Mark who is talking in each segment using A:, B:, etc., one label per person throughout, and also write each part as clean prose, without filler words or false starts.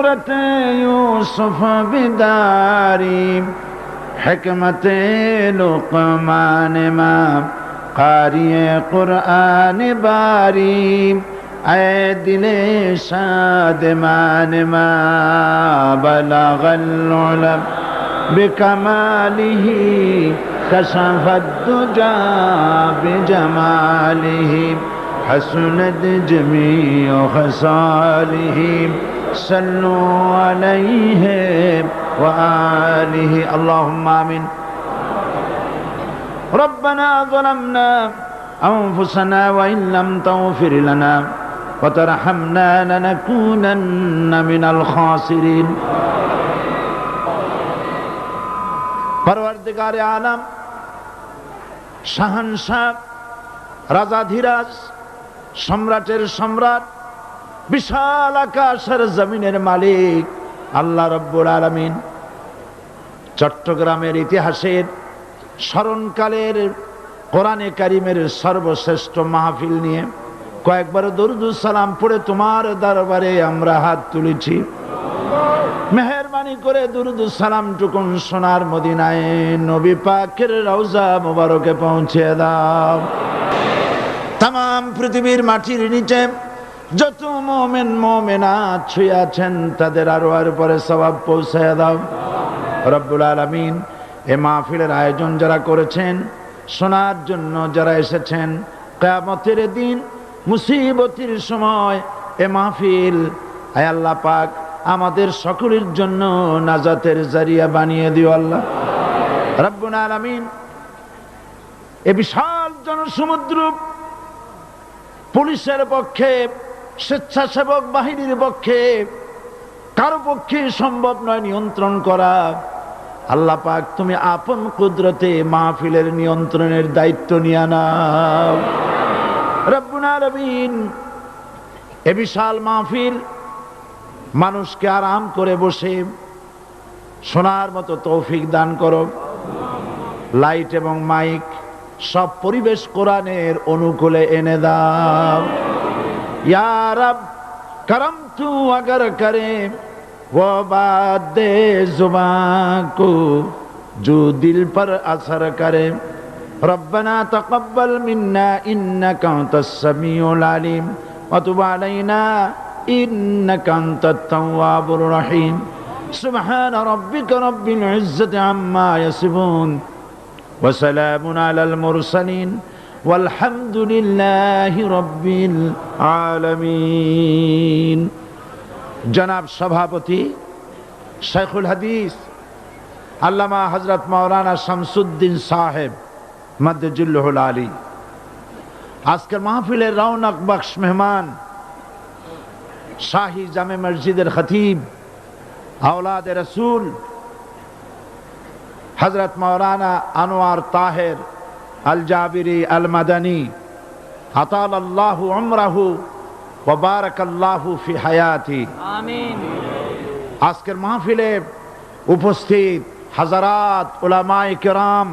A: यूसुफ बिदारी हिकमत लुक़मान मा क़ारिए कुरआन बारी ऐ दिले शादमान मा बलगल उलम बिकमालिही कशफद दुजा बिजमालिही हसनत जमीउ खसालिही सल्लु अलैहि व आलिहि अल्लाहुम्मा आमीन। रब्बना ज़लमना अनफुसना व इन लम तग़फिर लना व तरहमना लनकूनन्ना मिनल खासिरीन। परवरदिगार आलम, শাহানশাহ, রাজাধিরাজ, সম্রাটের সম্রাট, বিশাল আকাশের জমিনের মালিক আল্লাহ রব্বুল আলামিন চট্টগ্রামের ইতিহাসের স্মরণকালের কোরআনে কারিমের সর্বশ্রেষ্ঠ মাহফিল নিয়ে কয়েকবার দরুদ সালাম পড়ে তোমার দরবারে আমরা হাত তুলেছি। মেহেরবানি করে দরুদ সালাম টুকুন সোনার মদিনায় নবী পাকের রওজা মুবারকে পৌঁছে দাও। তাম পৃথিবীর মাটির নিচে যত মুমিন মুমিনাত শুয়ে আছেন তাদের আরওয়ার পরে সওয়াব পৌঁছায় দাও রব্বুল আলামিন। এই মাহফিলের আয়োজন যারা করেছেন, শোনার জন্য যারা এসেছেন, কিয়ামতের দিন মুসিবতের সময় এ মাহফিল আয় আল্লাহ পাক আমাদের সকলের জন্য নাজাতের জারিয়া বানিয়ে দিও আল্লাহ রব্বুল আলামিন। এ বিশাল জনসমুদ্র পুলিশের পক্ষে, স্বেচ্ছাসেবক বাহিনীর পক্ষে কারো পক্ষে সম্ভব নয় নিয়ন্ত্রণ করা। আল্লাহ পাক তুমি আপন কুদরতে মাহফিলের নিয়ন্ত্রণের দায়িত্ব নিয়ে নাও রব্বুল আলামিন। এ বিশাল মাহফিল মানুষকে আরাম করে বসে শোনার মতো তৌফিক দান করো। লাইট এবং মাইক সব পরিবেশ কোরআনের অনুকূলে এনে দাও ইয়া রব। করম তু अगर करे वो बात दे जुबान को जो दिल पर असर करे। रब्बना तक़ब्बल मिन्ना इन्नका अंतस समीउल अलीम व तुब अलैना इन्नका अंतत तव्वाबुर रहीम। सुब्हान रब्बिका रब्बिल इज्जति अम्मा यसिफून व सलामुन अलल मुरसलीन वल्हम्दुलिल्लाहि रब्बिल आलमीन। जनाब सभापति शेखुल हदीस अल्लामा हजरत मौलाना शमसुद्दीन साहेब मद्दजुल्लुहुल आली आजकल महफिलेर रौनक बख्श मेहमान शाही जामे मस्जिदेर खतीब औलाद रसूल हजरत मौलाना अनवार ताहिर अल जाबिरी अल मदनी अतालल्लाहु उम्रहु व बारकाल्लाहु फी हयाती आमीन। आजकेर महफिले उपस्थित हजरात उलमाए किराम,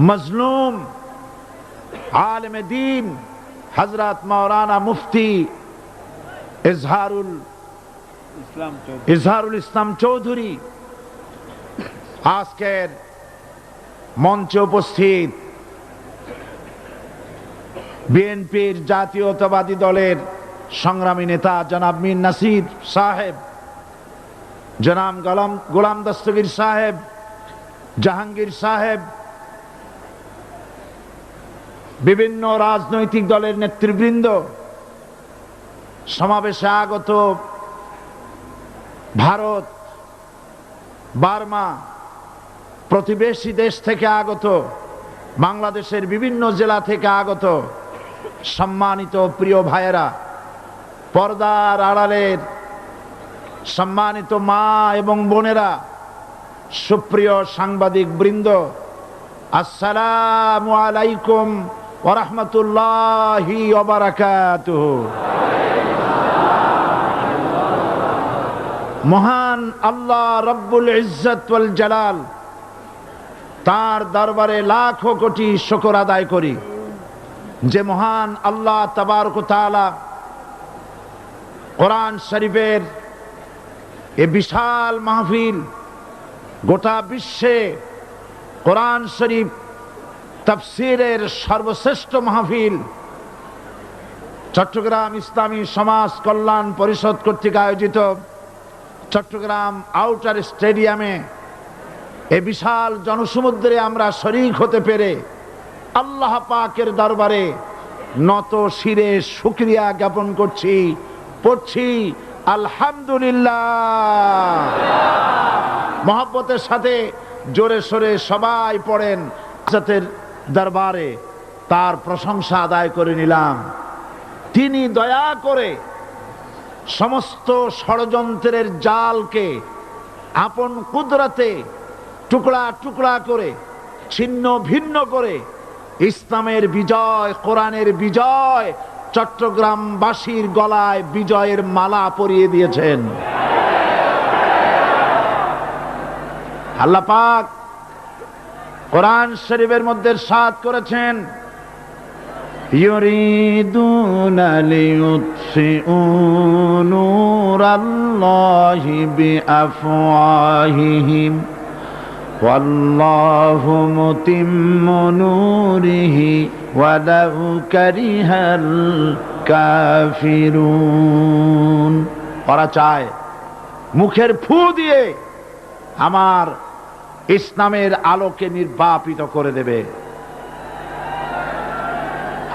A: मजलूम आलिम दीन हजरत मौलाना मुफ्ती इजहारुल इस्लाम चौधरी, आजकेर मंचे उपस्थित বিএনপির জাতীয়তাবাদী দলের সংগ্রামী নেতা জনাব মীর নাসির সাহেব, জনাব গোলাম দস্তগীর সাহেব, জাহাঙ্গীর সাহেব, বিভিন্ন রাজনৈতিক দলের নেতৃবৃন্দ, সমাবেশে আগত ভারত, বার্মা, প্রতিবেশী দেশ থেকে আগত, বাংলাদেশের বিভিন্ন জেলা থেকে আগত সম্মানিত প্রিয় ভাইয়েরা, পর্দার আড়ালের সম্মানিত মা এবং বোনেরা, সুপ্রিয় সাংবাদিক বৃন্দ, আসসালামু আলাইকুম ওয়া রাহমাতুল্লাহি ওয়া বারাকাতুহু। মহান আল্লাহ রব্বুল ইজ্জত ওয়াল জালাল তার দরবারে লাখো কোটি শুকর আদায় করি যে মহান আল্লাহ তাবারক ওয়া তাআলা কোরআন শরীফের এ বিশাল মাহফিল, গোটা বিশ্বে কোরআন শরীফ তাফসীরের সর্বশ্রেষ্ঠ মাহফিল চট্টগ্রাম ইসলামী সমাজ কল্যাণ পরিষদ কর্তৃক আয়োজিত চট্টগ্রাম আউটার স্টেডিয়ামে এই বিশাল জনসমুদ্রে আমরা শরীক হতে পেরে আল্লাহ পাকের দরবারে নত শিরে শুকরিয়া জ্ঞাপন করছি, পড়ছি আলহামদুলিল্লাহ। মহব্বতের সাথে জোরে সোরে সবাই পড়েন, জাতের দরবারে তার প্রশংসা আদায় করে নিলাম। তিনি দয়া করে সমস্ত ষড়যন্ত্রের জালকে আপন কুদরতে টুকরা টুকরা করে ছিন্ন ভিন্ন করে ইসলামের বিজয়, কোরআনের বিজয় চট্টগ্রামবাসীর গলায় বিজয়ের মালা পরিয়ে দিয়েছেন। আল্লাহ পাক কোরআন শরীফের মধ্যে ইরশাদ করেছেন, ইউরিদুনা লিইউতফিউ নূরাল্লাহি বিআফওয়াহিহিম ওয়াল্লাহু মুতিম্মু নূরিহি ওয়ালাউ কারিহাল কাফিরুন। ওরা চায় মুখের ফু দিয়ে আমার ইসলামের আলোকে নির্বাপিত করে দেবে।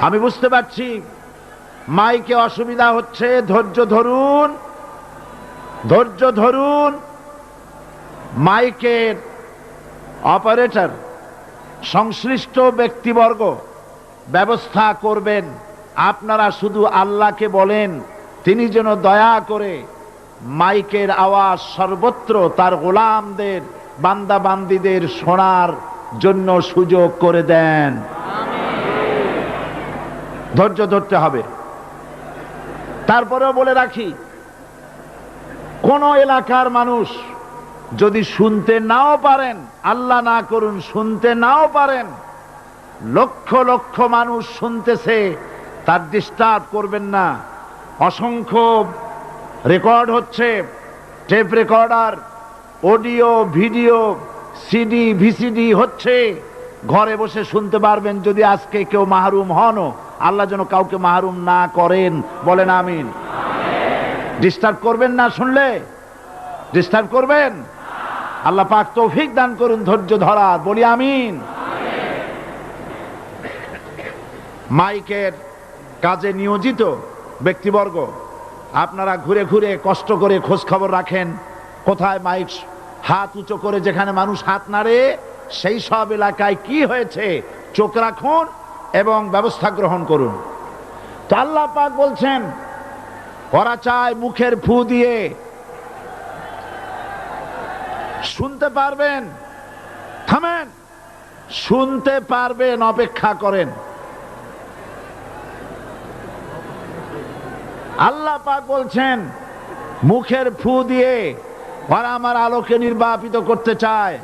A: আমি বুঝতে পারছি মাইকে অসুবিধা হচ্ছে, ধৈর্য ধরুন, ধৈর্য ধরুন। মাইকের অপারেটর সংশ্লিষ্ট ব্যক্তিবর্গ ব্যবস্থা করবেন। আপনারা শুধু আল্লাহকে বলেন তিনি যেন দয়া করে মাইকের আওয়াজ সর্বত্র তার গোলামদের, বান্দা বান্দীদের শোনার জন্য সুযোগ করে দেন। ধৈর্য ধরতে হবে। তারপরেও বলে রাখি, কোন এলাকার মানুষ যদি শুনতে নাও পারেন, আল্লাহ না করুন শুনতে নাও পারেন, লক্ষ লক্ষ মানুষ শুনতেছে, তার ডিস্টার্ব করবেন না। অসংখ্য রেকর্ড হচ্ছে, tape recorder, audio video, CD VCD হচ্ছে, ঘরে বসে শুনতে পারবেন। যদি আজকে কেউ মাহরুম হন, আল্লাহ যেন কাউকে মাহরুম না করেন, বলেন আমিন। ডিস্টার্ব করবেন না, শুনলে ডিস্টার্ব করবেন। আল্লাহ পাক তৌফিক দান করুন ধৈর্য ধরার, বলি আমিন। মাইকের কাজে নিয়োজিত ব্যক্তিবর্গ, আপনারা ঘুরে ঘুরে কষ্ট করে খোঁজ খবর রাখেন কোথায় মাইক হাত উঁচু করে যেখানে মানুষ হাত নাড়ে সেই সব এলাকায় কি হয়েছে চোখ রাখুন এবং ব্যবস্থা গ্রহণ করুন। তো আল্লাহ পাক বলছেন ওরা চায় মুখের ফু দিয়ে শুনতে পারবেন, থামেন, শুনতে পারবেন, অপেক্ষা করেন। আল্লাহ পাক বলছেন মুখের ফু দিয়ে ওরা আমার আলোকে নির্বাপিত করতে চায়,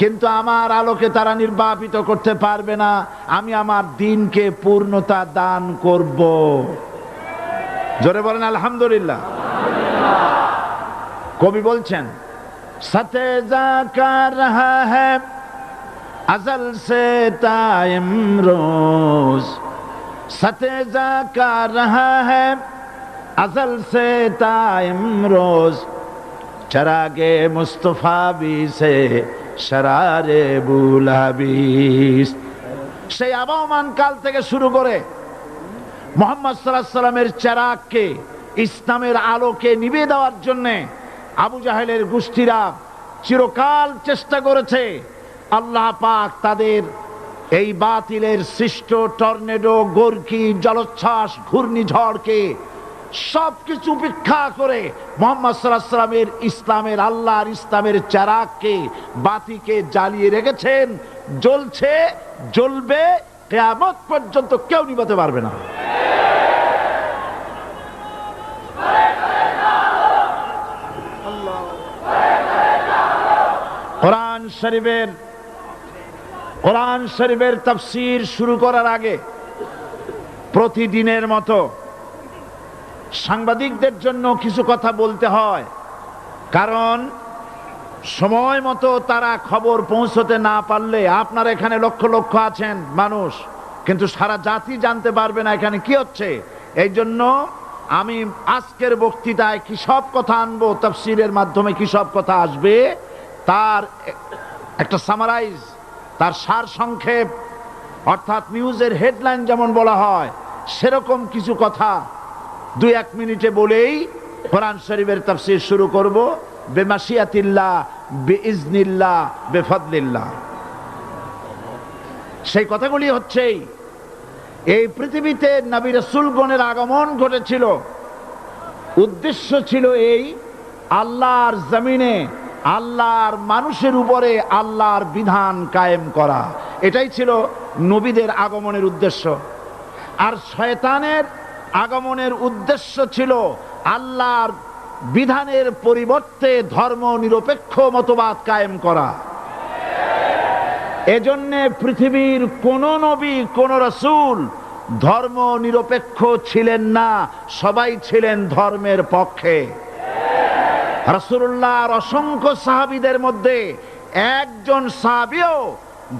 A: কিন্তু আমার আলোকে তারা নির্বাপিত করতে পারবে না। আমি আমার দ্বীনকে পূর্ণতা দান করব। জোরে বলেন আলহামদুলিল্লাহ। কবি বলছেন সতে জাকা রহা হ্যায় আজল সে তা ইমরোজ, সতে জাকা রহা হ্যায় अज़ल से ता इमरोज़, चरागे मुस्तफ़ा भी से शरारे बुलाबिस। সেই আবহমান কাল থেকে শুরু করে মুহাম্মদ সাল্লাল্লাহু আলাইহি সাল্লামের চেরাগকে, ইসলামের আলোকে নিভিয়ে দেওয়ার জন্য আবু জাহেলের গোষ্ঠীরা চিরকাল চেষ্টা করেছে। আল্লাহ পাক তাদের এই বাতিলের সৃষ্ট টর্নেডো, গর্কি, জলোচ্ছ্বাস, ঘূর্ণিঝড়কে সবকিছু উপেক্ষা করে মুহাম্মদ সাল্লাল্লাহু আলাইহি সাল্লামের ইসলামের, আল্লাহর ইসলামের চেরাগকে, বাতিকে জ্বালিয়ে রেখেছেন। জ্বলছে, জ্বলবে, কিয়ামত পর্যন্ত কেউ নিভাতে পারবে না। কোরআন শরীফের তাফসীর শুরু করার আগে প্রতিদিনের মতো সাংবাদিকদের জন্য কিছু কথা বলতে হয়, কারণ সময় মতো তারা খবর পৌঁছতে না পারলে, আপনার এখানে লক্ষ লক্ষ আছেন মানুষ, কিন্তু সারা জাতি জানতে পারবে না এখানে কি হচ্ছে। এই জন্য আমি আজকের বক্তৃতায় কি সব কথা আনবো, তাফসীরের মাধ্যমে কি সব কথা আসবে, তার একটা সামারাইজ, তার সার সংক্ষেপ, অর্থাৎ নিউজের হেডলাইন যেমন বলা হয় সেরকম কিছু কথা 2-1 মিনিটে বলেই কোরআন শরীফের তাফসীর শুরু করব। বেমাশিয়াতিল্লাহ, বিইজনিল্লাহ, বেফাদলিল্লাহ। সেই কথাগুলি হচ্ছে, এই পৃথিবীতে নবী রাসূলগণের আগমন ঘটেছিল, উদ্দেশ্য ছিল এই আল্লাহর জমিনে আল্লাহর মানুষের উপরে আল্লাহর বিধান কায়েম করা। এটাই ছিল নবীদের আগমনের উদ্দেশ্য। আর শয়তানের আগমনের উদ্দেশ্য ছিল আল্লাহর বিধানের পরিবর্তে ধর্ম নিরপেক্ষ মতবাদ কায়েম করা। এজন্যে পৃথিবীর কোন নবী, কোন রাসূল ধর্ম নিরপেক্ষ ছিলেন না, সবাই ছিলেন ধর্মের পক্ষে। রাসূলুল্লাহর অসংখ্য সাহাবীদের মধ্যে একজন সাহাবীও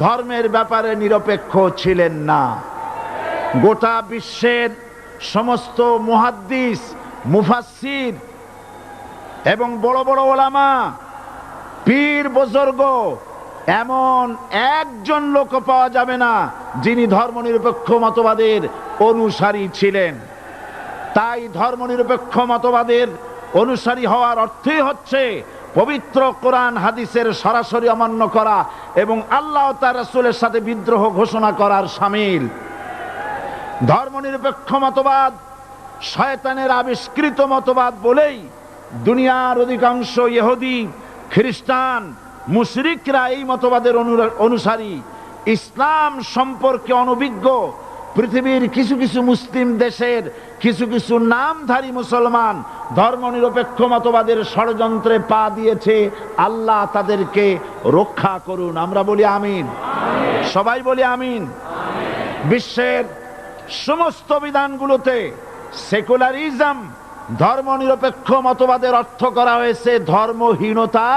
A: ধর্মের ব্যাপারে নিরপেক্ষ ছিলেন না। গোটা বিশ্বের সমস্ত মুহাদ্দিস, মুফাসসির এবং বড় বড় ওলামা, পীর বুজুর্গ, এমন একজন লোক পাওয়া যাবে না যিনি ধর্মনিরপেক্ষ মতবাদের অনুসারী ছিলেন। তাই ধর্মনিরপেক্ষ মতবাদের অনুসারী হওয়ার অর্থই হচ্ছে পবিত্র কোরআন হাদিসের সরাসরি অমান্য করা এবং আল্লাহ ও তার রাসূলের সাথে বিদ্রোহ ঘোষণা করার শামিল। ধর্মনিরপেক্ষ মতবাদ শয়তানের আবিষ্কৃত মতবাদ বলেই দুনিয়ার অধিকাংশ ইহুদি, খ্রিস্টান, মুশরিকরা এই মতবাদের অনুসারী। ইসলাম সম্পর্কে অনভিজ্ঞ পৃথিবীর কিছু কিছু মুসলিম দেশের কিছু কিছু নামধারী মুসলমান ধর্মনিরপেক্ষ মতবাদের ষড়যন্ত্রে পা দিয়েছে। আল্লাহ তাদেরকে রক্ষা করুন। আমরা বলি আমিন, সবাই বলি আমিন। বিশ্বের সমস্ত বিধানগুলোতে সেকুলারিজম, ধর্মনিরপেক্ষ মতবাদের অর্থ করা হয়েছে ধর্মহীনতা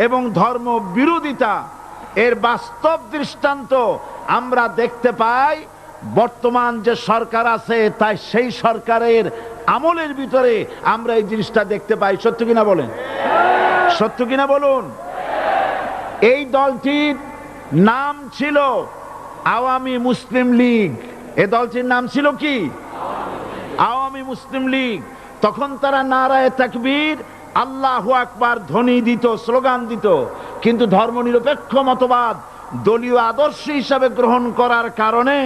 A: এবং ধর্ম বিরোধিতা। এর বাস্তব দৃষ্টান্ত আমরা দেখতে পাই বর্তমান যে সরকার আছে, তাই সেই সরকারের আমলের ভিতরে আমরা এই জিনিসটা দেখতে পাই। সত্য কিনা বলেন? সত্য কিনা বলুন? এই দলটির নাম ছিল আওয়ামী মুসলিম লীগ। এই দলটির নাম ছিল কি? আওয়ামী মুসলিম লীগ। তখন তারা নারায়ে তাকবীর, আল্লাহু আকবার ধ্বনি দিত, স্লোগান দিত, কিন্তু ধর্মনিরপেক্ষ মতবাদ দলীয় আদর্শ হিসাবে গ্রহণ করার কারণে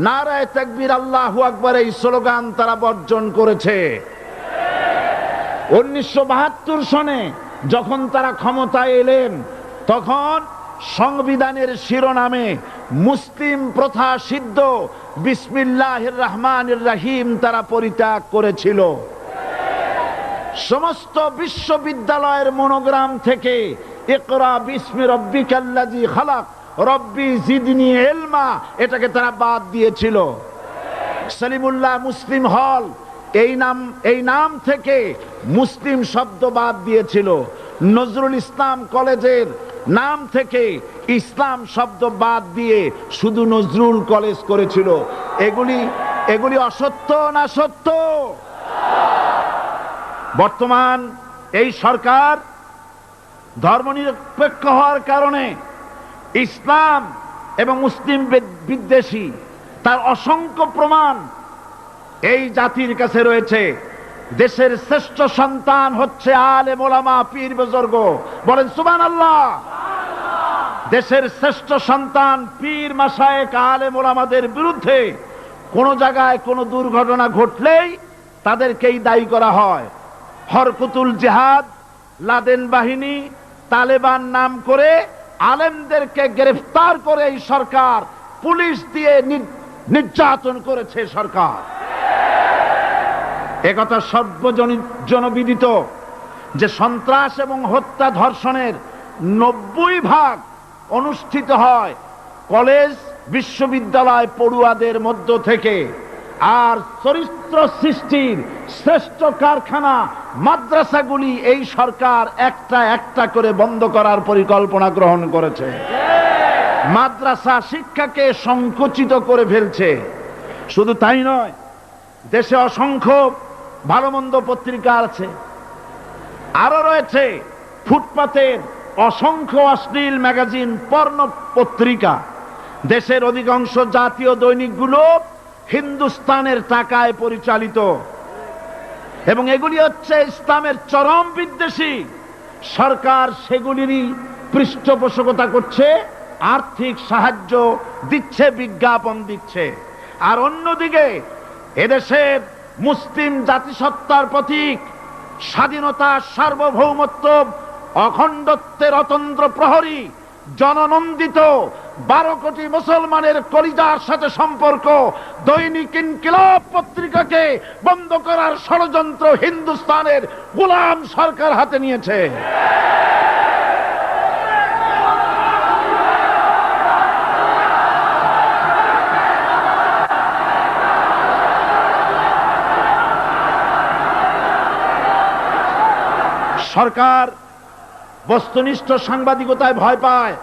A: নারায়ে তাকবীর, আল্লাহু আকবার এই স্লোগান তারা বর্জন করেছে। 1972 সনে যখন তারা ক্ষমতায় এলেন, তখন সংবিধানের শিরোনামে মুসলিম প্রথা সিদ্ধ বিসমিল্লাহির রহমানির রহিম তারা পরিত্যাগ করেছিল। সমস্ত বিশ্ববিদ্যালয়ের মনোগ্রাম থেকে ইকরা বিসমি রব্বিকাল্লাযী খালাক, রব্বি জিদনি ইলমা, এটাকে তারা বাদ দিয়েছিল। সলিমুল্লাহ মুসলিম হল, এই নাম থেকে মুসলিম শব্দ বাদ দিয়েছিল। নজরুল ইসলাম কলেজের নাম থেকে ইসলাম শব্দ বাদ দিয়ে শুধু নজরুল কলেজ করেছিল। এগুলি অসত্য না সত্য? বর্তমান এই সরকার ধর্মনিরপেক্ষ হওয়ার কারণে ইসলাম এবং মুসলিম বিদ্বেষী, তার অসংখ্য প্রমাণ এই জাতির কাছে রয়েছে। দেশের শ্রেষ্ঠ সন্তান হচ্ছে আলেম ওলামা, পীর বুজুর্গ। বলেন সুবহানাল্লাহ। দেশের শ্রেষ্ঠ সন্তান পীর মাশায়েখ আলেম ওলামাদের বিরুদ্ধে কোন জায়গায় কোনো দুর্ঘটনা ঘটলেই তাদেরকেই দায়ী করা হয়। হরকুতুল জিহাদ, লাদেন বাহিনী, তালেবান নাম করে আলেমদেরকে গ্রেফতার করে এই সরকার পুলিশ দিয়ে নির্যাতন করেছে সরকার। একথা সর্বজনবিদিত যে সন্ত্রাস এবং হত্যা ধর্ষণের 90% অনুষ্ঠিত হয় কলেজ বিশ্ববিদ্যালয় পড়ুয়াদের মধ্য থেকে। আর চরিত্র সৃষ্টির শ্রেষ্ঠ কারখানা মাদ্রাসাগুলি এই সরকার একটা একটা করে বন্ধ করার পরিকল্পনা গ্রহণ করেছে। মাদ্রাসা শিক্ষাকে সংকুচিত করে ফেলছে। শুধু তাই নয়, দেশে অসংখ্য ভালো মন্দ পত্রিকা আছে, আরো রয়েছে ফুটপাতের অসংখ্য অশ্লীল ম্যাগাজিন, পর্ণ পত্রিকা। দেশের অধিকাংশ জাতীয় দৈনিকগুলো হিন্দুস্তানের টাকায় পরিচালিত এবং এগুলি হচ্ছে ইসলামের চরম বিদ্বেষী। সরকার সেগুলিরই পৃষ্ঠপোষকতা করছে, আর্থিক সাহায্য দিচ্ছে, বিজ্ঞাপন দিচ্ছে। আর অন্যদিকে এদেশের মুসলিম জাতিসত্তার প্রতীক, স্বাধীনতা, সার্বভৌমত্ব, অখণ্ডত্বের অতন্ত্র প্রহরী, জননন্দিত 12 কোটি মুসলমানের কলিজার সাথে সম্পর্ক দৈনিক ইনকিলাব পত্রিকাকে বন্ধ করার ষড়যন্ত্র হিন্দুস্তানের গোলাম সরকার হাতে নিয়েছে। সরকার বস্তুনিষ্ঠ সাংবাদিকতায় ভয় পায়,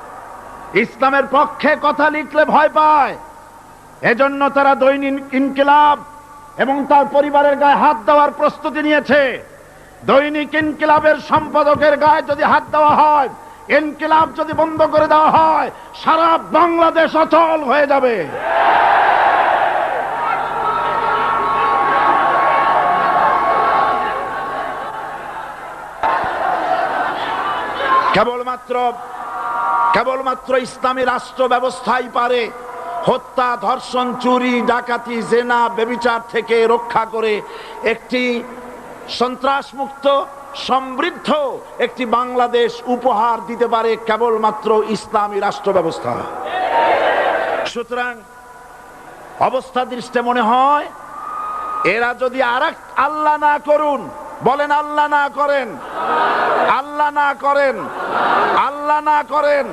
A: ইসলামের পক্ষে কথা লিখলে ভয় পায়। এজন্য তারা দৈনিক ইনকিলাব এবং তার পরিবারের গায়ে হাত দেওয়ার প্রস্তুতি নিয়েছে। দৈনিক ইনকিলাবের সম্পাদকের গায়ে যদি হাত দেওয়া হয়, ইনকিলাব যদি বন্ধ করে দেওয়া হয়, সারা বাংলাদেশ অচল হয়ে যাবে। কেবলমাত্র ইসলামী রাষ্ট্র ব্যবস্থাই পারে হত্যা, ধর্ষণ, চুরি, ডাকাতি, জেনা, ব্যভিচার থেকে রক্ষা করে একটি সন্ত্রাসমুক্ত সমৃদ্ধ একটি বাংলাদেশ উপহার দিতে পারে কেবলমাত্র ইসলামী রাষ্ট্র ব্যবস্থা। সুতরাং অবস্থা দৃষ্টে মনে হয় এরা যদি আরেক আল্লাহ না করুন, বলেন আল্লাহ না করেন, আল্লাহ না করেন, আল্লাহ না করেন,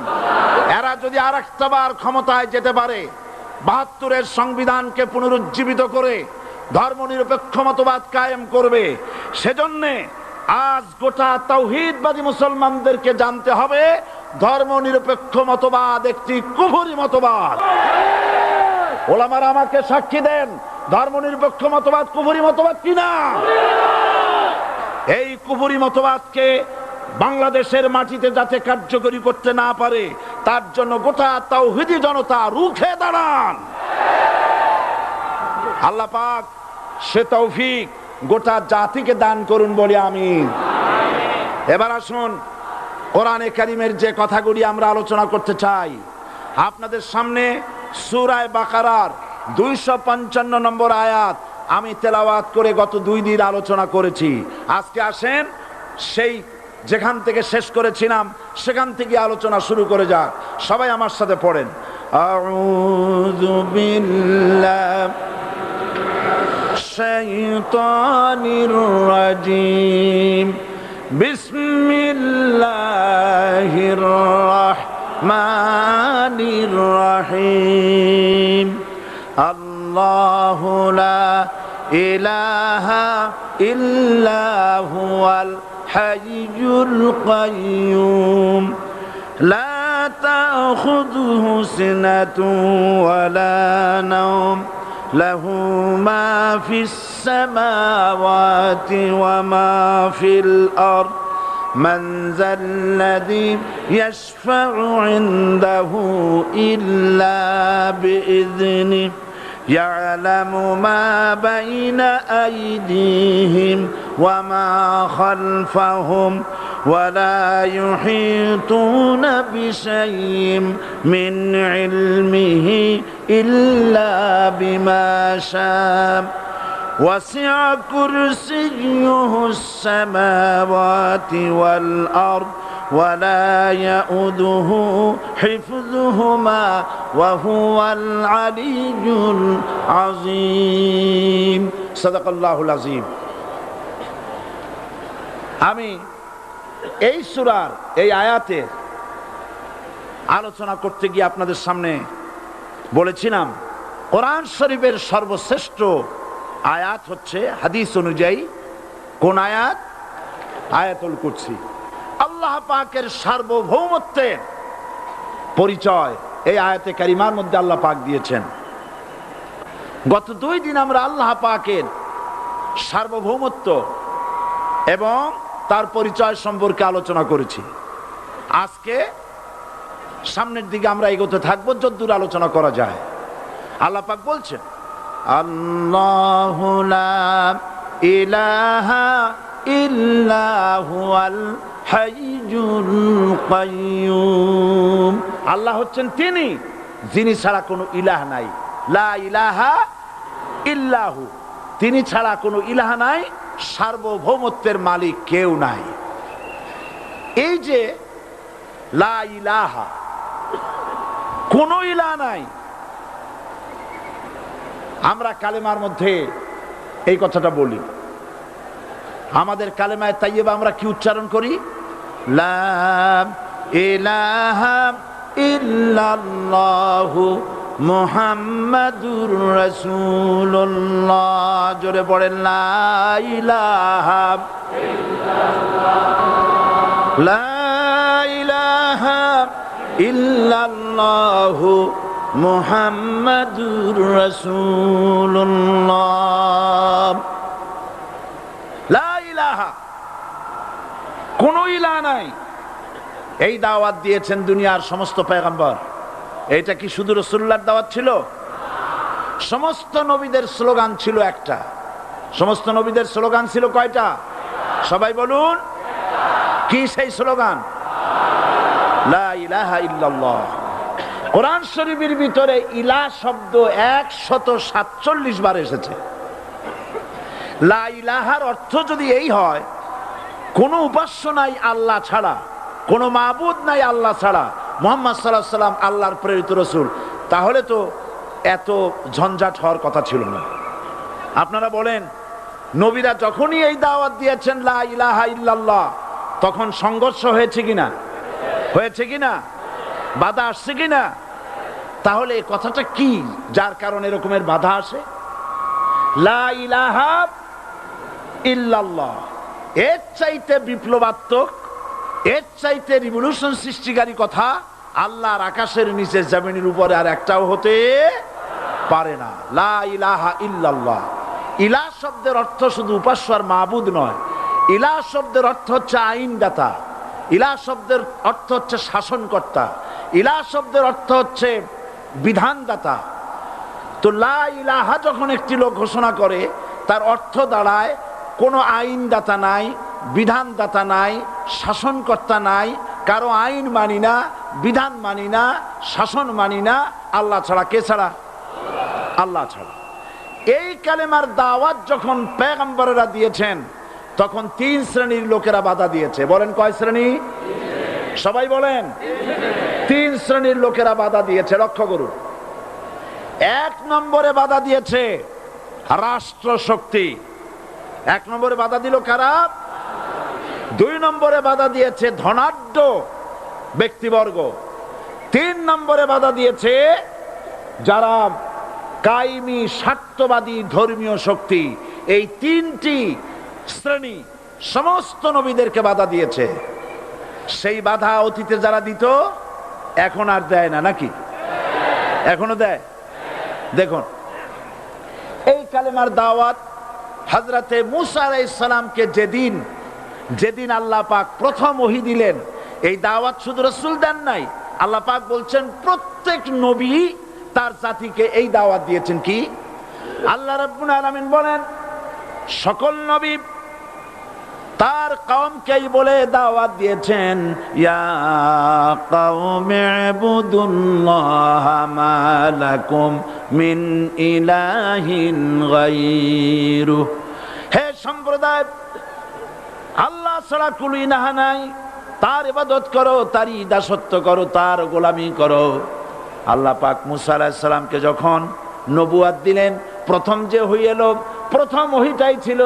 A: এরা যদি আরেকটাবার ক্ষমতায় যেতে পারে, ৭২-এর সংবিধানকে পুনরুজ্জীবিত করে ধর্মনিরপেক্ষ মতবাদ কায়েম করবে, সেজন্য আজ গোটা তাওহীদবাদী মুসলমানদেরকে জানতে হবে ধর্মনিরপেক্ষ মতবাদ একটি কুফরি মতবাদ। ওলামারা আমাকে সাক্ষী দেন, ধর্মনিরপেক্ষ মতবাদ কুফরি মতবাদ কিনা। এই কুফরি মতবাদকে বাংলাদেশের মাটিতে যাতে কার্যকরী করতে না পারে, তার জন্য গোটা তাওহীদি জনতা রুখে দাঁড়ান। আল্লাহ পাক সে তৌফিক গোটা জাতিকে দান করুন বলে আমিন। এবার আসুন কোরআনে কারীমের যে কথাগুলি আমরা আলোচনা করতে চাই, আপনাদের সামনে সূরা বাকারার 255 নম্বর আয়াত আমি তেলাওয়াত করে গত 2 দিন আলোচনা করেছি। আজকে আসেন সেই যেখান থেকে শেষ করেছিলাম সেখান থেকে আলোচনা শুরু করে যাক। সবাই আমার সাথে পড়েন, আউযু বিল্লাহি শাইতানির রাজিম, বিসমিল্লাহির রাহমানির রাহিম। আল্লাহু লা ইলাহা ইল্লা হুয়াল হাইয়ুল কাইয়্যুম, লা তাখুযুহু সিনাতুন ওয়ালা নাওম, লাহু মা ফিস সামাওয়াতি ওয়া মা ফিল আরদ, মান যাল্লাযী ইয়াশফা'ু ইনদাহু ইল্লা বিইذনিহি, ইয়ালামু মা বাইনা আইদিহিম ওয়া মা খালফাহুম ওয়া লা ইউহিতুনা বিশাইইন মিন ইলমিহি ইল্লা বিমা শাআ, ওয়াসি'a কুরসিয়্যুহুস সামাওয়াতি ওয়াল আরদ ওয়া লা ইয়াউদুহু হিফযুহুমা ওয়া হুয়াল আলিয়্যুল আযীম। সাদাকাল্লাহুল আযীম। আমি এই সূরার এই আয়াতের আলোচনা করতে গিয়ে আপনাদের সামনে বলেছিলাম কোরআন শরীফের সর্বশ্রেষ্ঠ আয়াত হচ্ছে হাদিস অনুযায়ী কোন আয়াত? আয়াতুল কুরসি। আল্লাহ পাকের সার্বভৌমত্বের পরিচয় এই আয়াতে কারিমার মধ্যে আল্লাহ পাক দিয়েছেন। গত 2 দিন আমরা আল্লাহ পাকের সার্বভৌমত্ব এবং তার পরিচয় সম্পর্কে আলোচনা করেছি। আজকে সামনের দিকে আমরা এগোতে থাকবো যতদূর আলোচনা করা যায়। আল্লাহ পাক বলছেন, আল্লাহু লা ইলাহা ইল্লা হুয়াল হাইয়ুল কাইয়্যুম। আল্লাহ হচ্ছেন তিনি যিনি ছাড়া কোনো ইলাহ নাই। লা ইলাহা ইল্লাহু, তিনি ছাড়া কোনো ইলাহ নাই, সার্বভৌমত্বের মালিক কেউ নাই। এই যে লা ইলাহা, কোনো ইলাহ নাই, আমরা কালেমার মধ্যে এই কথাটা বলি। আমাদের কালেমায়ে তাইয়্যিবা আমরা কি উচ্চারণ করি? লা ইলাহা ইল্লাল্লাহু মুহাম্মাদুর রাসূলুল্লাহ। জোরে পড়েন, লা ইলাহা ইল্লাল্লাহ, লা ইলাহা ইল্লাল্লাহু মুহাম্মাদুর রাসূলুল্লাহ। লা ইলাহা, কোন ইলাহ নাই। এই দাওয়াত দিয়েছেন দুনিয়ার সমস্ত পয়গম্বর। এটা কি শুধু রাসূলুল্লাহর দাওয়াত ছিল? সমস্ত নবীদের স্লোগান ছিল একটা। সমস্ত নবীদের স্লোগান ছিল কয়টা? সবাই বলুন, কি সেই স্লোগান? লা ইলাহা ইল্লাল্লাহ। কোরআন শরীফের ভিতরে ইলাহ শব্দ 147 বার এসেছে। লা ইলাহার অর্থ যদি এই হয়, কোনো উপাস্য নাই আল্লাহ ছাড়া, কোনো মাবুদ নাই আল্লাহ ছাড়া, মুহাম্মদ সাল্লাল্লাহু আলাইহি সাল্লাম আল্লাহর প্রেরিত রাসূল, তাহলে তো এত ঝঞ্ঝাট হওয়ার কথা ছিল না। আপনারা বলেন, নবীরা যখনই এই দাওয়াত দিয়েছেন লা ইলাহা ইল্লাল্লাহ, তখন সংঘর্ষ হয়েছে কিনা? হয়েছে কিনা? বাধা আসছে কিনা? তাহলে এই কথাটা কি যার কারণে এরকমের বাধা আসে? লা ইলাহা ইল্লাল্লাহ, এর চাইতে বিপ্লবাত্মক, এর চাইতে রিভলিউশন সৃষ্টিকারী কথা আল্লাহর আকাশের নিচে জমিনের উপরে আর একটাও হতে পারে না। লা ইলাহা ইল্লাল্লাহ। ইলাহ শব্দের অর্থ শুধু উপাস্য আর মাবুদ নয়। ইলাহ শব্দের অর্থ হচ্ছে আইনদাতা, ইলাহ শব্দের অর্থ হচ্ছে শাসনকর্তা, ইলাহ শব্দের অর্থ হচ্ছে বিধানদাতা। তো লা ইলাহা যখন একটি লোক ঘোষণা করে, তার অর্থ দাঁড়ায় কোনো আইনদাতা নাই, বিধানদাতা নাই, শাসনকর্তা নাই, কারো আইন মানি না, বিধান মানি না, শাসন মানি না, আল্লাহ ছাড়া। কে ছাড়া? আল্লাহ ছাড়া। এই কালেমার দাওয়াত যখন পয়গম্বরেরা দিয়েছেন, তখন 3 শ্রেণীর লোকেরা বাধা দিয়েছে। বলেন কয় শ্রেণী? সবাই বলেন। 3 শ্রেণীর লোকেরা বাধা দিয়েছে। লক্ষ্য করুন। 1 নম্বরে বাধা দিয়েছে রাষ্ট্র শক্তি। 1 নম্বরে বাধা দিল কারা? 2 নম্বরে বাধা দিয়েছে ধনাঢ্য ব্যক্তিবর্গ। 3 নম্বরে বাধা দিয়েছে যারা কায়েমি স্বার্থবাদী ধর্মীয় শক্তি। এই 3টি শ্রেণী সমস্ত নবীদেরকে বাধা দিয়েছে। সেই বাধা অতীতে যারা দিত, এখন আর দেয় না নাকি? এখনো দেয়। দেখুন, এই কালেমার দাওয়াত হযরতে মূসা আলাইহিস সালামকে যেদিন আল্লাহ পাক প্রথম ওহী দিলেন, এই দাওয়াত শুধু রাসূল দেন নাই। আল্লাহ পাক বলছেন প্রত্যেক নবী তার জাতিকে এই দাওয়াত দিয়েছেন। কি? আল্লাহ রাব্বুল আলামিন বলেন, সকল নবী তার কওমকেই বলে দাওয়াত দিয়েছেন, ইয়া কওমি ইবুদুল্লাহা মা লাকুম মিন ইলাহিন গায়রু। হে সম্প্রদায়, আল্লাহ ছাড়া কোনো ইলাহ নাই, তার ইবাদত করো, তারই দাসত্ব করো, তার গোলামি করো। আল্লাহ পাক মূসা আলাইহিস সালামকে যখন নবুয়াত দিলেন, প্রথম যে ওহী এলো, প্রথম ওহীটাই ছিল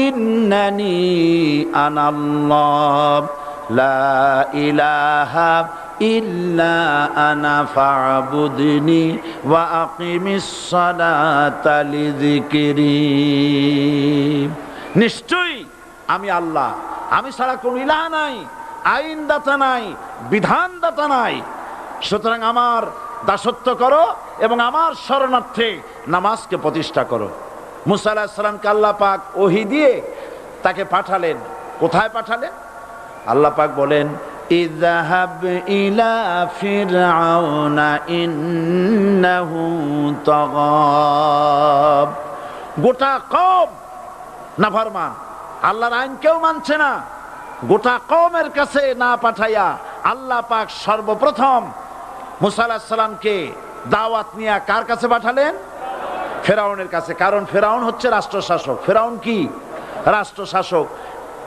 A: ইন্নানি আনাল্লাহ লা ইলাহা ইল্লা আনা ফা'বুদনি ওয়া আকিমিস সালাতা লিযিকরি। নিশ্চয়ই আমি আল্লাহ, আমি ছাড়া কোনো ইলাহ নাই, আইনদাতা নাই, বিধানদাতা নাই। সুতরাং আমার দাসত্ব করো এবং আমার শরণার্থে নামাজকে প্রতিষ্ঠা করো। মুসা আলাইহিস সালামকে আল্লাহ পাক ওহী দিয়ে তাকে পাঠালেন। কোথায় পাঠালেন? আল্লাহ পাক বলেন, ইযহাব ইলা ফিরআউনা ইন্নাহু তাগাব। গোটা কওম নাফরমান, আল্লাহর আইন কেউ মানছে না। গোটা কওমের কাছে না পাঠাইয়া আল্লাহ পাক সর্বপ্রথম মুসা আলাইহিস সালামকে দাওয়াত নিয়ে কার কাছে পাঠালেন? ফেরাউনের কাছে। কারণ ফেরাউন হচ্ছে রাষ্ট্রশাসক। ফেরাউন কি? রাষ্ট্রশাসক।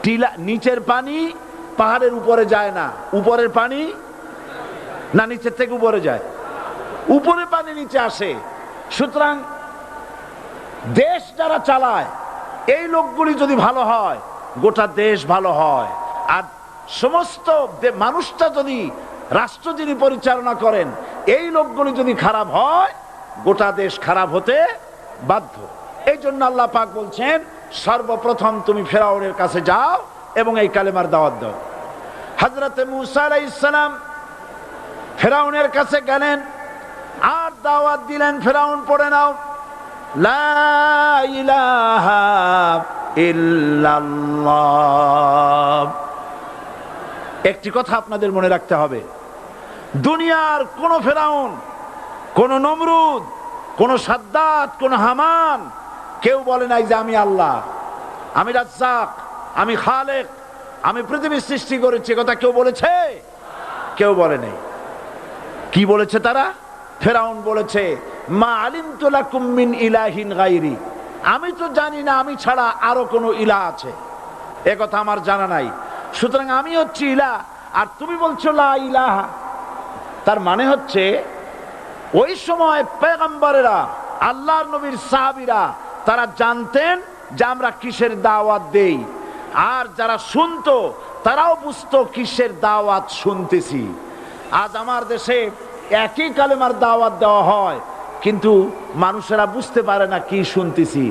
A: টিলা, নিচের পানি পাহাড়ের উপরে যায় না, উপরের পানি না নিচের থেকে উপরে যায়, উপরে পানি নিচে আসে। সুতরাং দেশ যারা চালায় এই লোকগুলি যদি ভালো হয়, গোটা দেশ ভালো হয়। আর সমস্ত মানুষটা যদি, রাষ্ট্র যিনি পরিচালনা করেন, এই লোকগুলি যদি খারাপ হয়, গোটা দেশ খারাপ হতে বাধ্য। এই জন্য আল্লাহ পাক বলছেন, সর্বপ্রথম তুমি ফেরাউনের কাছে যাও এবং এই কালেমার দাওয়াত দাও। হযরত মুসা আলাইহিস সালাম ফেরাউনের কাছে গেলেন আর দাওয়াত দিলেন, ফেরাউন পড়ে নাও, লা ইলাহা ইল্লাল্লাহ। একটি কথা আপনাদের মনে রাখতে হবে, দুনিয়ার কোন ফেরাউন, কোন নমরুদ, কোন সাদ্দাত, কোন হামান কেউ বলে নাই যে আমি আল্লাহ, আমি রাজ্জাক, আমি খালেক, আমি পৃথিবীর সৃষ্টি করেছি। কথা কেউ বলেছে? কেউ বলে নাই। কি বলেছে তারা? ফেরাউন বলেছে, মা আলিমতু লাকুম মিন ইলাহিন গায়রি, আমি তো জানি না আমি ছাড়া আরো কোনো ইলাহ আছে, এ কথা আমার জানা নাই। সুতরাং আমি হচ্ছি ইলাহ, আর তুমি বলছো লা ইলাহা। তার মানে হচ্ছে ওই সময় পয়গম্বরেরা, আল্লাহর নবীর সাহাবীরা, তারা জানতেন যে আমরা কিসের দাওয়াত দেই, আর যারা শুনতো তারাও বুঝতো কিসের দাওয়াত শুনতেছি। আজ আমার দেশে একই কালেমার দাওয়াত দেওয়া হয়, কিন্তু মানুষেরা বুঝতে পারে না কি শুনতেছি।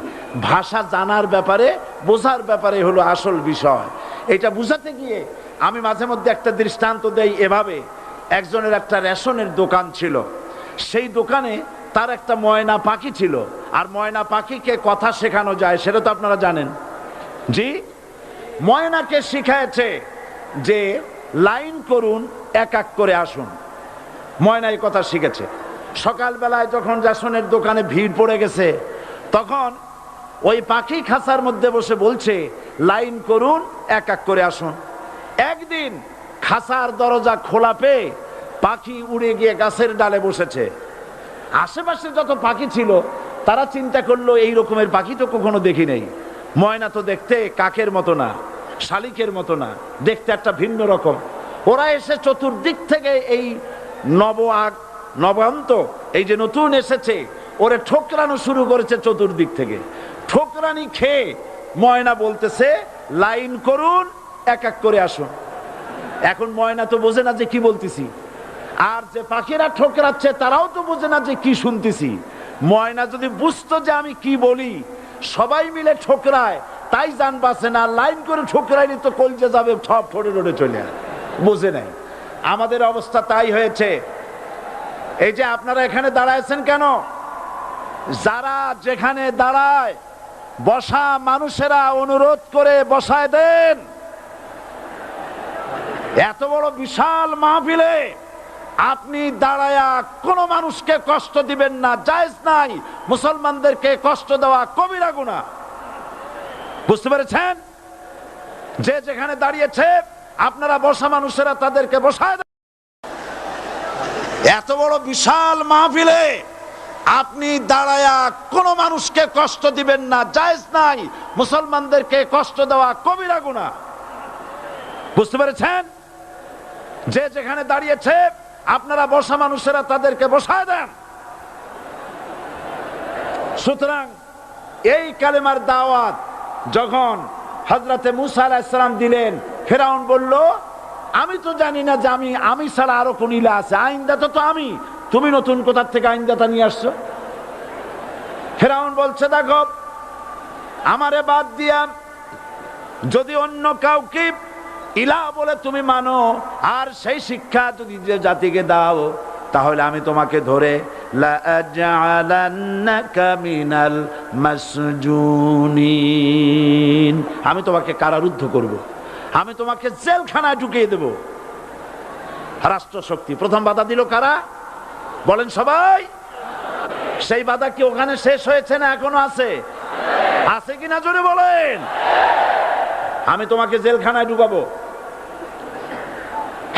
A: ভাষা জানার ব্যাপারে, বোঝার ব্যাপারে হলো আসল বিষয়। এটা বুঝাতে গিয়ে আমি মাঝে মধ্যে একটা দৃষ্টান্ত দেই এভাবে। একজনের একটা রেশনের দোকান ছিল, সেই দোকানে তার একটা ময়না পাখি ছিল। আর ময়না পাখিকে কথা শেখানো যায়, সেটা তো আপনারা জানেন। জি, ময়নাকে শিখায়েছে যে লাইন করুন, এক এক করে আসুন। ময়না এই কথা শিখেছে। সকালবেলায় যখন রেশনের দোকানে ভিড় পড়ে গেছে, তখন ওই পাখি খাঁচার মধ্যে বসে বলছে, লাইন করুন, এক এক করে আসুন। একদিন খাঁচার দরজা খোলা পেয়ে পাখি উড়ে গিয়ে গাছের ডালে বসেছে। আশেপাশে যত পাখি ছিল তারা চিন্তা করলো, এই রকমের পাখি তো কখনো দেখি নেই। ময়না তো দেখতে কাকের মতো না, শালিকের মতো না, দেখতে একটা ভিন্ন রকম। ওরা এসে চতুর্দিক থেকে এই নবান্ত, এই যে নতুন এসেছে, ওরে ঠোকরানো শুরু করেছে চতুর্দিক থেকে। ঠোকরানি খেয়ে ময়না বলতেছে, লাইন করুন, এক এক করে আসুন। এখন ময়না তো বোঝে না যে কি বলতেছি, আর যে পাখিরা ঠোকরাচ্ছে তারাও তো বোঝে না যে কি শুনতেছি। ময়না যদি বুঝতো যে আমি কি বলি, সবাই মিলে ঠোকরায়, তাই জান বাঁচে না। লাইন করে ঠোকরাইনি তো কলজে যাবে, সব ঠোঁটে ঠোঁটে চলে আসে, বোঝে নাই। আমাদের অবস্থা তাই হয়েছে। এই যে আপনারা এখানে দাঁড়াইছেন কেন? যারা যেখানে দাঁড়ায়, বসা মানুষেরা অনুরোধ করে বসায় দেন। এত বড় বিশাল মাহফিলে আপনি দাঁড়ায়া কোনো মানুষকে কষ্ট দিবেন না, জায়েজ নাই। মুসলমানদেরকে কষ্ট দেওয়া কবিরা গুনাহ। বুঝতে পেরেছেন? যে যেখানে দাঁড়িয়েছে আপনারা বসা মানুষেরা তাদেরকে বসায় দেন। এত বড় বিশাল মাহফিলে আপনি দাঁড়ায়া কোনো মানুষকে কষ্ট দিবেন না, জায়েজ নাই। মুসলমানদেরকে কষ্ট দেওয়া কবিরা গুনাহ। বুঝতে পেরেছেন? যে যেখানে দাঁড়িয়েছে আপনারা বসা মানুষেরা তাদেরকে বসায় দেন। সুতরাং এই কালেমার দাওয়াত যখন হযরতে মুসা আলাইহিস সালাম দিলেন, ফেরাউন বলল, আমি তো জানি না যে আমি ছাড়া আরো কোন ইলা আছে, আইনদাতা তো আমি, তুমি নতুন কোথা থেকে আইনদাতা নিয়ে আসছো? ফেরাউন বলছে দেখো, আমারে বাদ দিয়া যদি অন্য কাউকে ইলাহ বলে তুমি মানো আর সেই শিক্ষা যদি যে জাতিকে দাও, তাহলে আমি তোমাকে ধরে লাআজআলান্নাকা মিনাল মাসজুনিন, আমি তোমাকে কারারুদ্ধ করব, আমি তোমাকে জেলখানায় ঢুকিয়ে দেব। রাষ্ট্রশক্তি প্রথম বাধা দিল কারা? বলেন সবাই। সেই বাধা কি ওখানে শেষ হয়েছে না এখনো আছে? আছে কিনা জোরে বলেন। আমি তোমাকে জেলখানায় ঢুকাবো।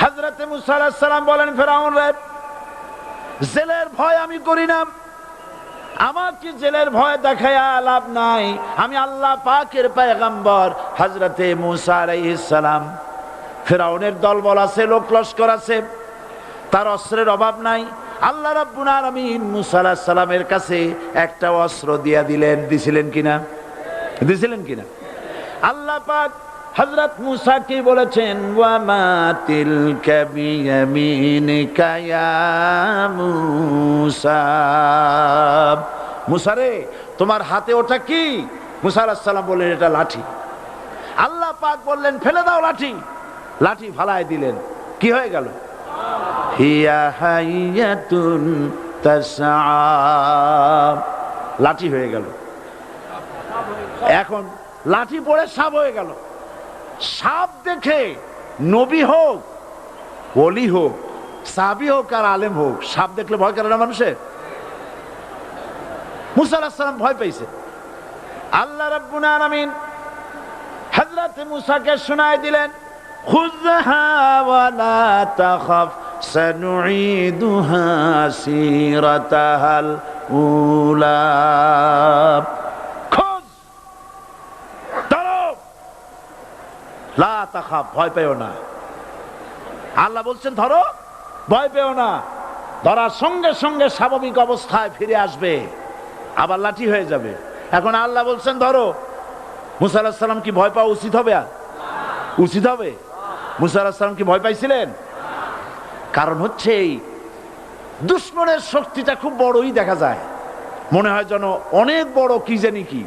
A: হযরত মুসা আলাইহিস সালাম বলেন, ফেরাউন রে, জেলের ভয় আমি করি না, আমাকে জেলের ভয় দেখায়া লাভ নাই, আমি আল্লাহ পাকের পয়গম্বর। হযরত মুসা আলাইহিস সালাম, ফেরাউনের দলবল আছে, লোক লস্কর আছে, তার অস্ত্রের অভাব নাই। আল্লাহ রাব্বুল আলামিন মুসা আলাইহিস সালামের কাছে একটা অস্ত্র দিয়া দিলেন। দিছিলেন কিনা? দিছিলেন কিনা? আল্লাহ পাক হযরত মুসা কি বলেছেন? ওয়া মা তিলকা বিয়ামিনিকা ইয়া মুসা, মুসা রে তোমার হাতে ওটা কি? মুসা আলাইহিস সালাম বললেন এটা লাঠি। আল্লাহ পাক বললেন ফেলে দাও লাঠি। লাঠি ফালায় দিলেন, কি হয়ে গেল? হিয়া হাইয়াতুন তাসআ, লাঠি হয়ে গেল। এখন লাঠি পড়ে সাপ হয়ে গেল। সাপ দেখে নবী হোক, ওলি হোক, সাহাবী হোক আর আলেম হোক, সাপ দেখলে ভয় করে না মানুষের? মুসা আলাইহিস সালাম ভয় পাইছে। আল্লাহ রাব্বুল আলামিন হযরত মুসাকে শোনায় দিলেন, খুযহা ওয়া লা তাখাফ সানুঈদুহা সিরাতাহাল উলা, লা তাখাফ, ভয় পেও না। আল্লাহ বলছেন ধরো, ভয় পেও না। ধরার সঙ্গে সঙ্গে স্বাভাবিক অবস্থায় ফিরে আসবে, আবার লাঠি হয়ে যাবে। এখন আল্লাহ বলছেন ধরো। মুসা আলাইহিস সালাম কি ভয় পাওয়া উচিত হবে? উচিত হবে? মুসা আলাইহিস সালাম কি ভয় পাইছিলেন? কারণ হচ্ছে এই দুশমনের শক্তিটা খুব বড়ই দেখা যায়, মনে হয় যেন অনেক বড়, কি জানি কি।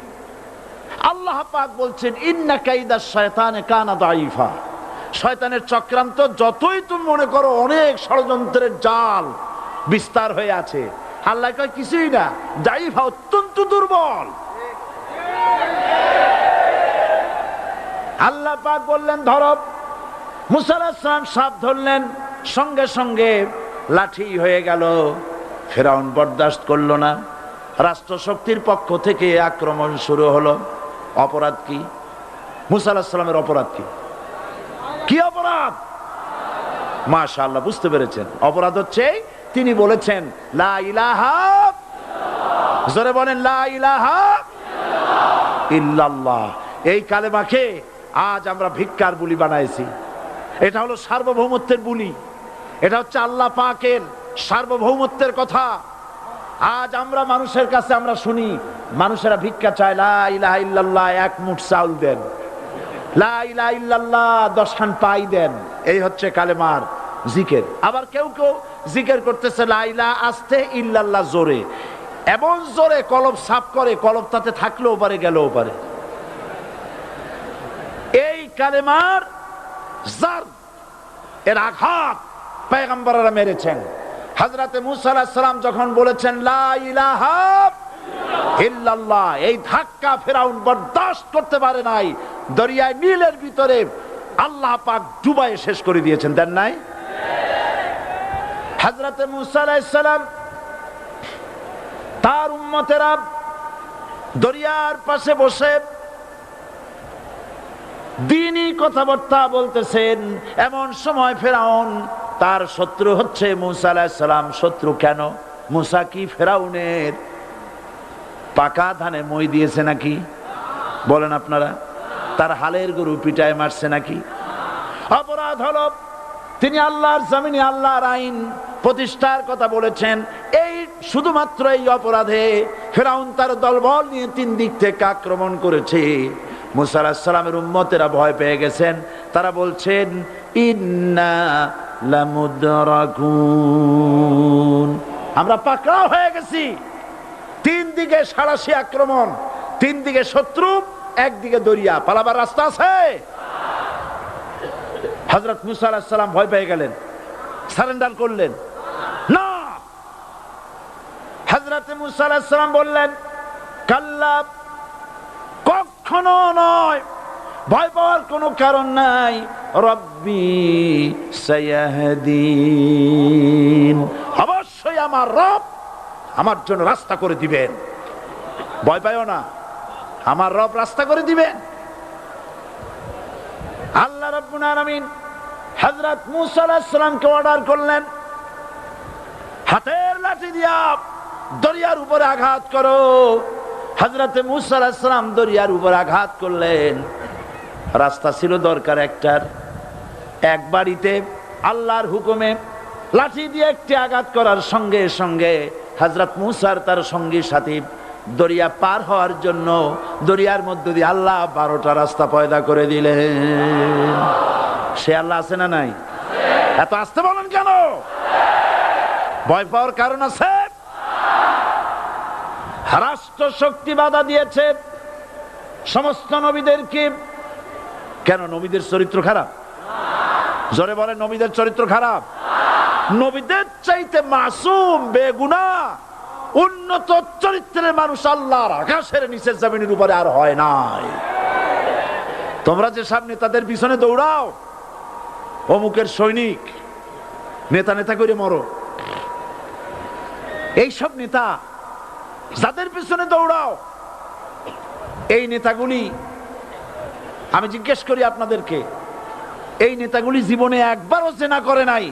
A: আল্লাহ পাক বলছেন ইন্না কাইদাশ শায়তানে কানা দাঈফা, শয়তানের চক্রান্ত যতই তুমি মনে করো অনেক ষড়যন্ত্রের জাল বিস্তার হয়ে আছে, আল্লাহ কয় কিছুই না, দাঈফা, অত্যন্ত দুর্বল। আল্লাহ পাক বললেন ধরো। মুসা আলাইহিস সালাম সাপ ধরলেন, সঙ্গে সঙ্গে লাঠি হয়ে গেল। ফেরাউন বরদাস্ত করলো না, রাষ্ট্রশক্তির পক্ষ থেকে আক্রমণ শুরু হলো। অপরাধ কি? মুসা আলাইহিস সালামের অপরাধ কি? কি অপরাধ? মাশাআল্লাহ, বুঝতে পেরেছেন। অপরাধ হচ্ছে তিনি বলেছেন লা ইলাহা, জোরে বলেন লা ইলাহা ইল্লাল্লাহ। এই কালেমাকে আজ আমরা ভিক্ষার বুলি বানাইছি। এটা হলো সার্বভৌমত্বের বুলি, এটা হচ্ছে আল্লাহ পাকের সার্বভৌমত্বের কথা। আজ আমরা মানুষের কাছে আমরা শুনি, মানুষেরা ভিক্ষা চায়, লা ইলাহা ইল্লাল্লাহ, এক মুঠ চাউল দেন, লা ইলাহা ইল্লাল্লাহ 10 খান পাই দেন। এই হচ্ছে কালেমার জিকির। আবার কেউ কেউ জিকির করতেছে লা ইলাহা আস্তে, ইল্লাল্লাহ জোরে, এমন জোরে কলব সাফ করে, কলব তাতে থাকলেও পারে গেলেও পারে। এই কালেমার জার, এর আঘাত পয়গম্বররা মেরেছেন। হযরত মুসা আলাইহিস সালাম যখন বলেছেন লা ইলাহা ইল্লাল্লাহ, এই ধাক্কা ফেরাউন বরদাস্ত করতে পারে নাই। দরিয়ায় নীলের ভিতরে আল্লাহ পাক ডুবাই শেষ করে দিয়েছেন, দেন নাই? হযরত মুসা আলাইহিস সালাম তার উম্মতেরা দরিয়ার পাশে বসে দ্বীনি কথাবার্তা বলতেছেন। এমন সময় ফেরাউন, তার শত্রু হচ্ছে মুসা আলাইহিস সালাম। শত্রু কেন? মুসা কি ফেরাউনের পাকা ধানে মই দিয়েছে নাকি? বলেন আপনারা। তার হালের গরু পিটায় মারছে নাকি? অপরাধ হলো তিনি আল্লাহর জমিনে আল্লাহর আইন প্রতিষ্ঠার কথা বলেছেন। এই শুধুমাত্র এই অপরাধে ফেরাউন তার দলবল নিয়ে 3 দিক থেকে আক্রমণ করেছে। মুসা আলাইহিস সালামের উম্মতেরা ভয় পেয়ে গেছেন। তারা বলছেন ইন্না লামুদরাকুন। আমরা পাকড়াও হয়ে গেছি। তিন দিকে সাঁড়াশি আক্রমণ, তিন দিকে শত্রু, একদিকে দরিয়া, পালাবার রাস্তা আছে? হযরত মুসা আলাইহিস সালাম ভয় পেয়ে গেলেন, সারেন্ডার করলেন না। হযরত মুসা আলাইহিস সালাম বললেন, কাল্লা, কখনো নয়, ভয় পাওয়ার কোনো কারণ নাই। রব্বি সায়াহদিন, অবশ্যই আমার রব আমার জন্য রাস্তা করে দিবেন। ভয় পাইও না, আমার রব রাস্তা করে দিবেন। আল্লাহ রাব্বুল আলামিন হযরত মুসা আলাইহিস সালামকে অর্ডার করলেন, হাতের লাঠি দিয়া দরিয়ার উপরে আঘাত করো। হযরত মুসা আলাইহিস সালাম দরিয়ার উপর আঘাত করলেন। রাস্তা ছিল দরকার একটার, এক বাড়িতে আল্লাহর হুকুমে লাঠি দিয়ে একটি আঘাত করার সঙ্গে সঙ্গে হযরত মুসার তার সঙ্গী সাথী দরিয়া পার হওয়ার জন্য দরিয়ার মধ্য দিয়ে আল্লাহ 12টা রাস্তা পয়দা করে দিলেন। সে আল্লাহ আছে না নাই? এত আসতে বলেন কেন? ভয় পাওয়ার কারণ আছে? রাষ্ট্র শক্তি বাধা দিয়েছে সমস্ত নবীদেরকে। কেন? নবীদের চরিত্র খারাপ? জোরে বলেন, নবীদের চরিত্র খারাপ? নবীদের চাইতে মাসুম, বেগুনাহ, উন্নত চরিত্রের মানুষ আল্লাহর আকাশের নিচের জমিনের উপরে আর হয় নাই। তোমরা যে সামনে তাদের পিছনে দৌড়াও, অমুকের সৈনিক, নেতা নেতা করে মরো, এইসব নেতা যাদের পিছনে দৌড়াও, এই নেতাগুলি, আমি জিজ্ঞেস করি আপনাদেরকে, এই নেতাগুলি জীবনে একবারও জেনা করে নাই?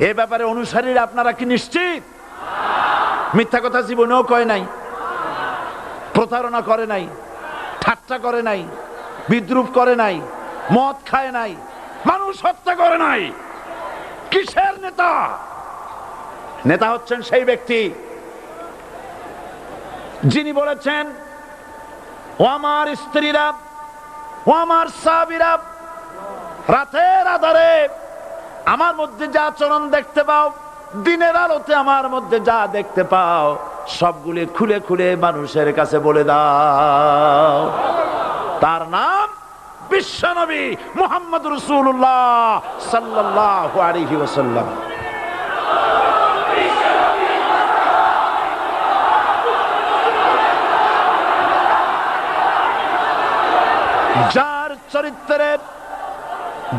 A: এ ব্যাপারে অনুসারীরা আপনারা কি নিশ্চিত? মিথ্যা কথা জীবনেও কয় নাই, প্রতারণা করে নাই, ঠাট্টা করে নাই, বিদ্রুপ করে নাই, মদ খায় নাই, মানুষ হত্যা করে নাই। কিসের নেতা? নেতা হচ্ছেন সেই ব্যক্তি যিনি বলেছেন, ও আমার স্ত্রীরা, ও আমার সাহাবীরা, রাতের আধারে আমার মধ্যে যা আচরণ দেখতে পাও, দিনের আলোতে আমার মধ্যে যা দেখতে পাও, সবগুলি খুলে খুলে মানুষের কাছে বলে দাও। তার নাম বিশ্বনবী মুহাম্মদ রাসূলুল্লাহ সাল্লাল্লাহু আলাইহি ওয়াসাল্লাম।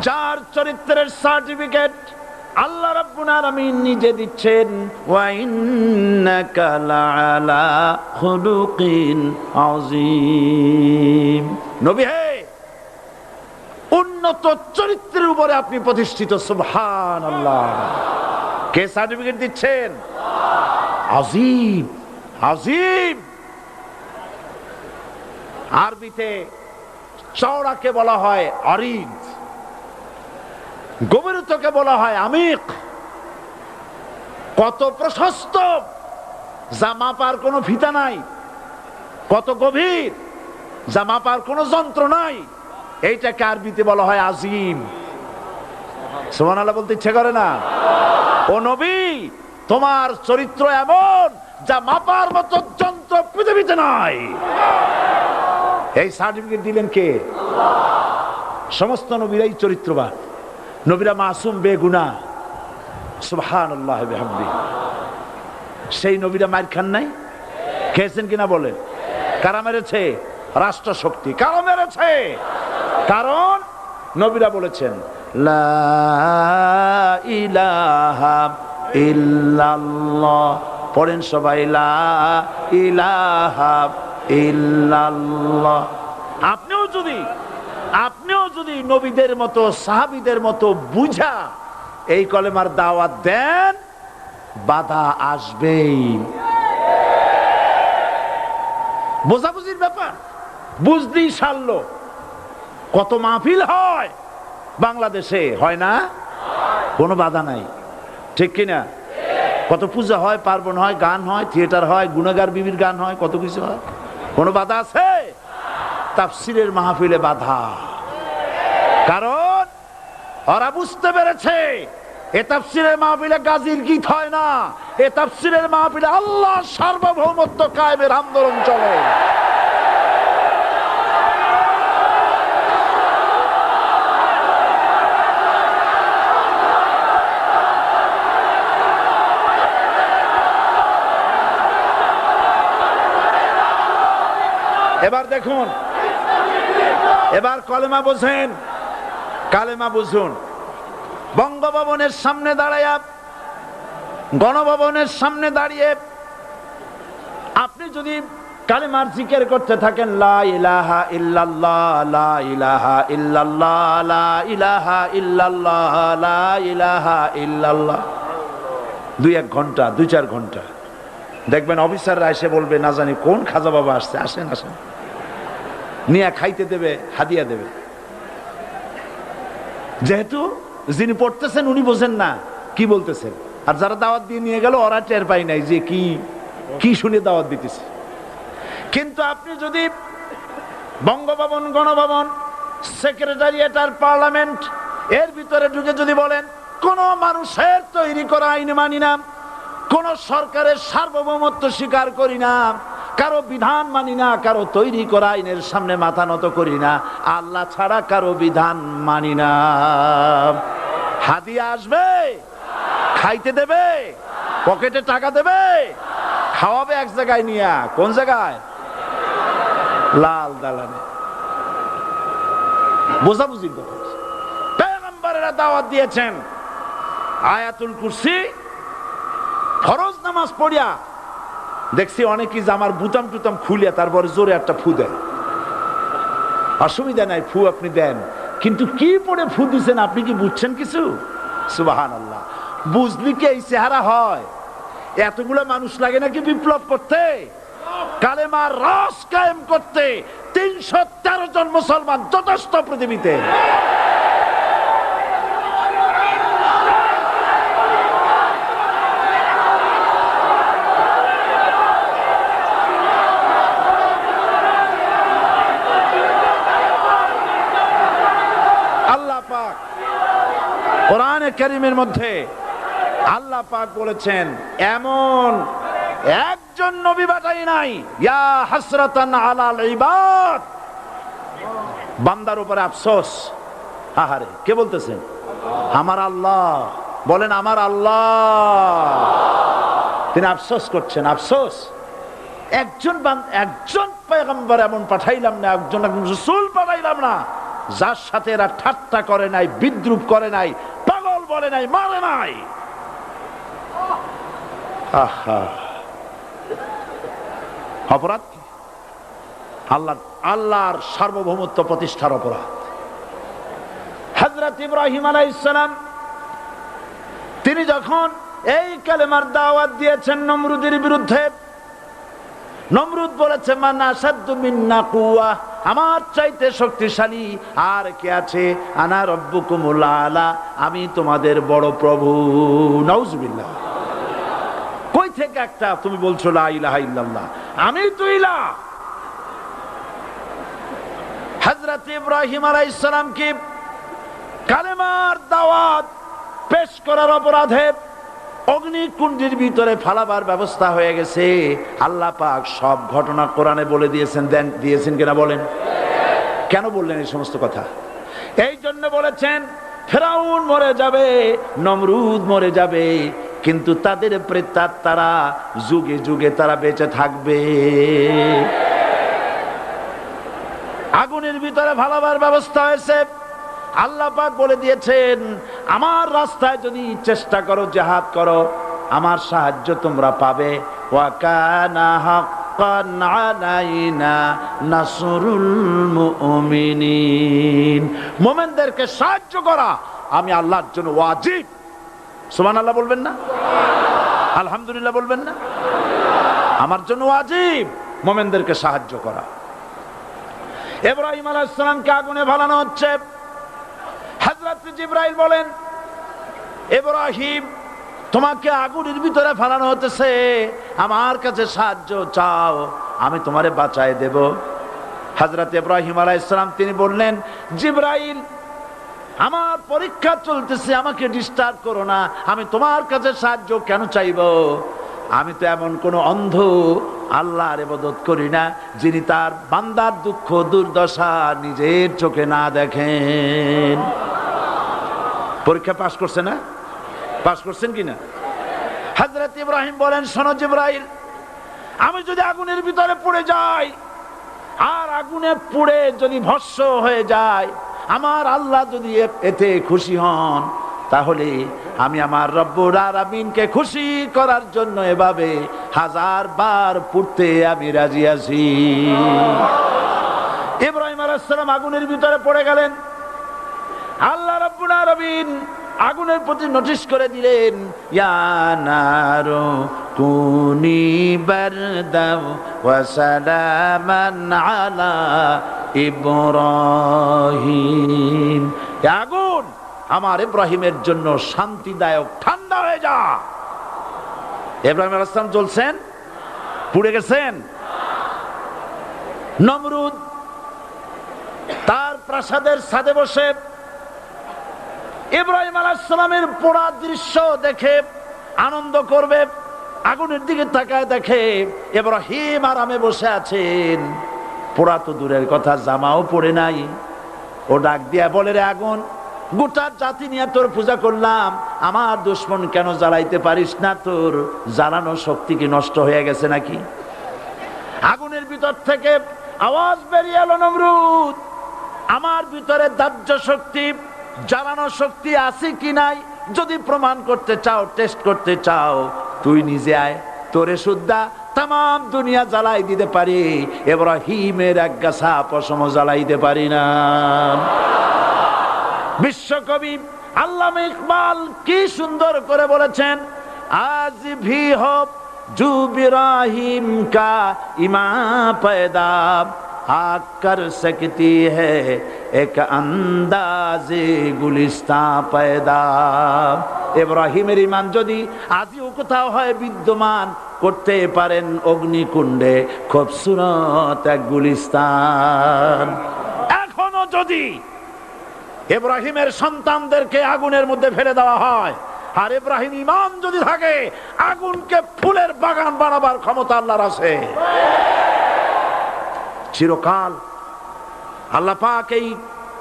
A: যার চরিত্রের সার্টিফিকেট আল্লাহ রাব্বুল আলামিন নিজে দিচ্ছেন, ওয়া ইন্নাকা লাআলা খুলুকিন আযীম। নবী হে, উন্নত চরিত্রের উপরে আপনি প্রতিষ্ঠিত। সুবহানাল্লাহ। কে সার্টিফিকেট দিচ্ছেন? আযীম, আযীম। আরবিতে চওড়াকে বলা হয় আরিদ, গভীরতাকে বলা হয় আমিক। কত প্রশস্ত, যা মাপার কোনো ফিতা নাই, কত গভীর, যা মাপার কোনো যন্ত্র নাই, এইটাকে আরবিতে বলা হয় আজিম। সুবহানাল্লাহ বলতে ইচ্ছে করে না? ও নবী, তোমার চরিত্র এমন যা মাপার মতো যন্ত্র পৃথিবীতে নাই। এই সার্টিফিকেট দিলেন কে? সমস্ত নবীরাই চরিত্রবান, নবীরা মাসুম, বেগুনাহ। সুবহানাল্লাহ বিহামদিহি। সেই নবীরা মার খান নাই? খেয়েছেন কিনা বলেন? কারা মেরেছে? রাষ্ট্র শক্তি। কারা মেরেছে? কারণ নবীরা বলেছেন, লা ইলাহা ইল্লাল্লাহ। পড়েন সবাই, লা ইলাহা ইল্লাল্লাহ। আপনিও যদি নবীদের মতো, সাহাবীদের মতো বুঝা এই কলেমার দাওয়াত দেন, বাধা আসবেই। বোঝাবুঝির ব্যাপার, বুঝতেই সারলো। কত মাহফিল হয় বাংলাদেশে, হয় না? কোনো বাধা নাই, ঠিক কিনা? কত পূজা হয়, পার্বণ হয়, গান হয়, থিয়েটার হয়, গুনাগার বিবির গান হয়, কত কিছু হয়। কোনো বাধা আছে? তাফসীরের মাহফিলে বাধা। কারণ ওরা বুঝতে পেরেছে এ তাফসীরের মাহফিলে গাজীর গীত হয় না, এ তাফসীরের মাহফিলে আল্লাহর সার্বভৌমত্ব কায়েমের আন্দোলন চলে। এবার দেখুন, এবার কলেমা বোঝেন, কালেমা বুঝুন। বঙ্গভবনের সামনে দাঁড়াইয়া, গণভবনের সামনে দাঁড়িয়ে আপনি যদি কালেমার জিকির করতে থাকেন, লা ইলাহা ইল্লাল্লাহ, লা ইলাহা ইল্লাল্লাহ, লা ইলাহা ইল্লাল্লাহ, লা ইলাহা ইল্লাল্লাহ, 2-1 ঘন্টা, 2-4 ঘন্টা, দেখবেন অফিসাররা এসে বলবে, না জানি কোন খাজা বাবা আসছে, আসেন আসেন, নিয়ে খাইতে দেবে, হাদিয়া দেবে। যেহেতু যিনি পড়তেছেন উনি বোঝেন না কি বলতেছেন, আর যারা দাওয়াত দিয়ে নিয়ে গেল ওরা টের পাই নাই যে কি কি শুনে দাওয়াত দিতেছে। কিন্তু আপনি যদি বঙ্গভবন, গণভবন, সেক্রেটারিয়েট আর পার্লামেন্ট এর ভিতরে ঢুকে যদি বলেন, কোন মানুষের তৈরি করা আইন মানি না, কোন সরকারের সার্বভৌমত্ব স্বীকার করি না, কারো বিধান মানি না, কারো তৈরি করা আইনের সামনে মাথা নত করি না, আল্লাহ ছাড়া কারো বিধান মানি না, হাদিয়া আসবে, খাইতে দেবে, পকেটে টাকা দেবে, খাওয়াবে এক জায়গায় নিয়ে, কোন জায়গায়? লাল দালানে। বোঝাবুঝি পয়গম্বরেরা দাওয়াত দিয়েছেন আয়াতুল কুরসি ফরজ নামাজ পড়িয়া। দেখছি অনেকেই জামার বুতাম টুতাম খুলিয়া তারপরে জোরে একটা ফু দেয়। অসুবিধা নাই, ফু আপনি দেন, কিন্তু কি পড়ে ফু দিচ্ছেন আপনি কি বুঝছেন কিছু? সুবহানাল্লাহ। বুঝলি কি এই চেহারা হয়? এতগুলো মানুষ লাগে নাকি বিপ্লব করতে, কালেমার রস কায়েম করতে? 313 জন মুসলমান যথেষ্ট পৃথিবীতে। আল্লাহ পাক কোরআনে কারীমের মধ্যে আল্লাহ পাক বলেছেন, এমন একজন নবী পাঠাই নাই, ইয়া হাসরাতান আলাল ইবাদ, বান্দার উপরে আফসোস। আহারে, কে বলতেছেন? আমার আল্লাহ। বলেন আমার আল্লাহ। তিনি আফসোস করছেন, আফসোস একজন পয়গম্বর এমন পাঠাইলাম না, একজন রাসূল পাঠাইলাম না যার সাথে এরা ঠাট্টা করে নাই, বিদ্রুপ করে নাই, পাগল বলে নাই, মারে নাই। আহা, অপরাধ কি? আল্লাহর সার্বভৌমত্ব প্রতিষ্ঠার অপরাধ। হযরত ইব্রাহিম আলাইহিস সালাম তিনি যখন এই কালেমার দাওয়াত দিয়েছেন নমরুদের বিরুদ্ধে, নমরুদ বলেছে, মান আশাদ্দু মিন্না কুওয়া, আমার চাইতে শক্তিশালী আর কে আছে? আনা রাব্বুকুমুল আলা, আমি তোমাদের বড় প্রভু। নাউজুবিল্লাহ। কই থেকে একটা তুমি বলছো লা ইলাহা ইল্লাল্লাহ, আমি তো ইলাহ। হযরত ইব্রাহিম আলাইহিস সালাম কি কালেমার দাওয়াত পেশ করার অপরাধে অগ্নিকুণ্ডের ভিতরে ফালাবার ব্যবস্থা হয়ে গেছে। আল্লাহ পাক সব ঘটনা কোরআনে বলে দিয়েছেন কিনা বলেন? কেন বললেন এই সমস্ত কথা? এই জন্য বলেছেন, ফেরাউন মরে যাবে, নমরুদ মরে যাবে, কিন্তু তাদের প্রেতাত্মারা যুগে যুগে তারা বেঁচে থাকবে। আগুনের ভিতরে ফালাবার ব্যবস্থা হয়েছে। আল্লাহ পাক বলে দিয়েছেন, আমার রাস্তায় যদি চেষ্টা করো, জিহাদ করো, আমার সাহায্য তোমরা পাবে। ওয়া কানা হাক্কান আলাইনা নাসরুল মুমিনিন, মুমিনদেরকে সাহায্য করা আমি আল্লাহর জন্য ওয়াজিব। সুবহানাল্লাহ বলবেন না? আলহামদুলিল্লাহ বলবেন না? আমার জন্য ওয়াজিব মুমিনদেরকে সাহায্য করা। ইব্রাহিম আলাইহিস সালামকে আগুনে ফেলানো হচ্ছে। হযরত জিবরাইল বলেন, ইব্রাহিম তোমাকে আগুনের ভিতরে ফেলানো হতেছে, আমার কাছে সাহায্য চাও, আমি তোমারে বাঁচায় দেব। হযরত ইব্রাহিম আলাইহিস সালাম তিনি বললেন, জিবরাইল আমার পরীক্ষা চলতেছে, আমাকে ডিস্টার্ব করো না, আমি তোমার কাছে সাহায্য কেন চাইব? আমি তো এমন কোন অন্ধ আল্লাহর ইবাদত করি না যিনি তার বান্দার দুঃখ দুর্দশা নিজের চোখে না দেখেন। পরীক্ষা পাস করছে না? পাস করছেন কিনা? হযরত ইব্রাহিম বলেন, শোনো জিবরাইল, আমি যদি আগুনের ভিতরে পড়ে যাই আর আগুনে পুড়ে যদি ভস্ম হয়ে যায়, আমার আল্লাহ যদি এতে খুশি হন, তাহলে আমি আমার রব্বুল আলামিনকে খুশি করার জন্য এভাবে 1000 বার পুড়তে আমি রাজি আছি। ইব্রাহিম আলাইহিস সালাম আগুনের ভিতরে পড়ে গেলেন। আল্লাহ রাব্বুল আলামিন আগুনের প্রতি নোটিশ করে দিলেন, ইয়া নারু কুনি বারদাও ওয়া সালামান আলা ইব্রাহিম। আগুন, আমার ইব্রাহিমের জন্য শান্তিদায়ক, ঠান্ডা হয়ে যা। ইব্রাহিম আলাইহিস সালাম জ্বলছেন, পুড়ে গেছেন। নমরুদ তার প্রাসাদের ছাদে বসে ইব্রাহিম আলাইহিস সালামের পোড়া দৃশ্য দেখে আনন্দ করবে, আগুনের দিকে তাকায় দেখে ইব্রাহিম আরামে বসে আছেন। পোড়া তো দূরের কথা, জামাও পড়ে নাই। ও ডাক দিয়া বলে, রে আগুন, গোটা জাতি নিয়ে তোর পূজা করলাম, আমার দুশমন কেন জ্বালাইতে পারিস না? তোর জ্বালানো শক্তি কি নষ্ট হয়ে গেছে নাকি? আগুনের ভিতর থেকে আওয়াজ বেরিয়ে এলো, নমরুদ, আমার ভিতরে দাহ্য শক্তি, জ্বালানো শক্তি আছে কি নাই যদি প্রমাণ করতে চাও, টেস্ট করতে চাও, তুই নিজে আয়, তোরে সুদ্ধা তাম দুনিয়া জ্বালাই দিতে পারি, ইব্রাহিমের এক গাছা পশম জ্বালাইতে পারি না। বিশ্বকবি আল্লামা ইকবাল কি সুন্দর করে বলেছেন, আজ ভি হো জু ইব্রাহিম কা ইমা पैदा आग कर सकती है एक अंदाजे गुलिस्तां पैदा। ইব্রাহিমের ঈমান যদি আজও কোথাও হয় বিদ্যমান, করতে পারেন অগ্নিকুণ্ডে খুবসুরত এক গুলিস্তান। এখনো যদি ইব্রাহিমের সন্তানদেরকে আগুনের মধ্যে ফেলে দেওয়া হয়, আর ইব্রাহিম ঈমান যদি থাকে, আগুনকে ফুলের বাগান বানাবার ক্ষমতা আল্লাহর আছে। চিরকাল আল্লাহ পাক এই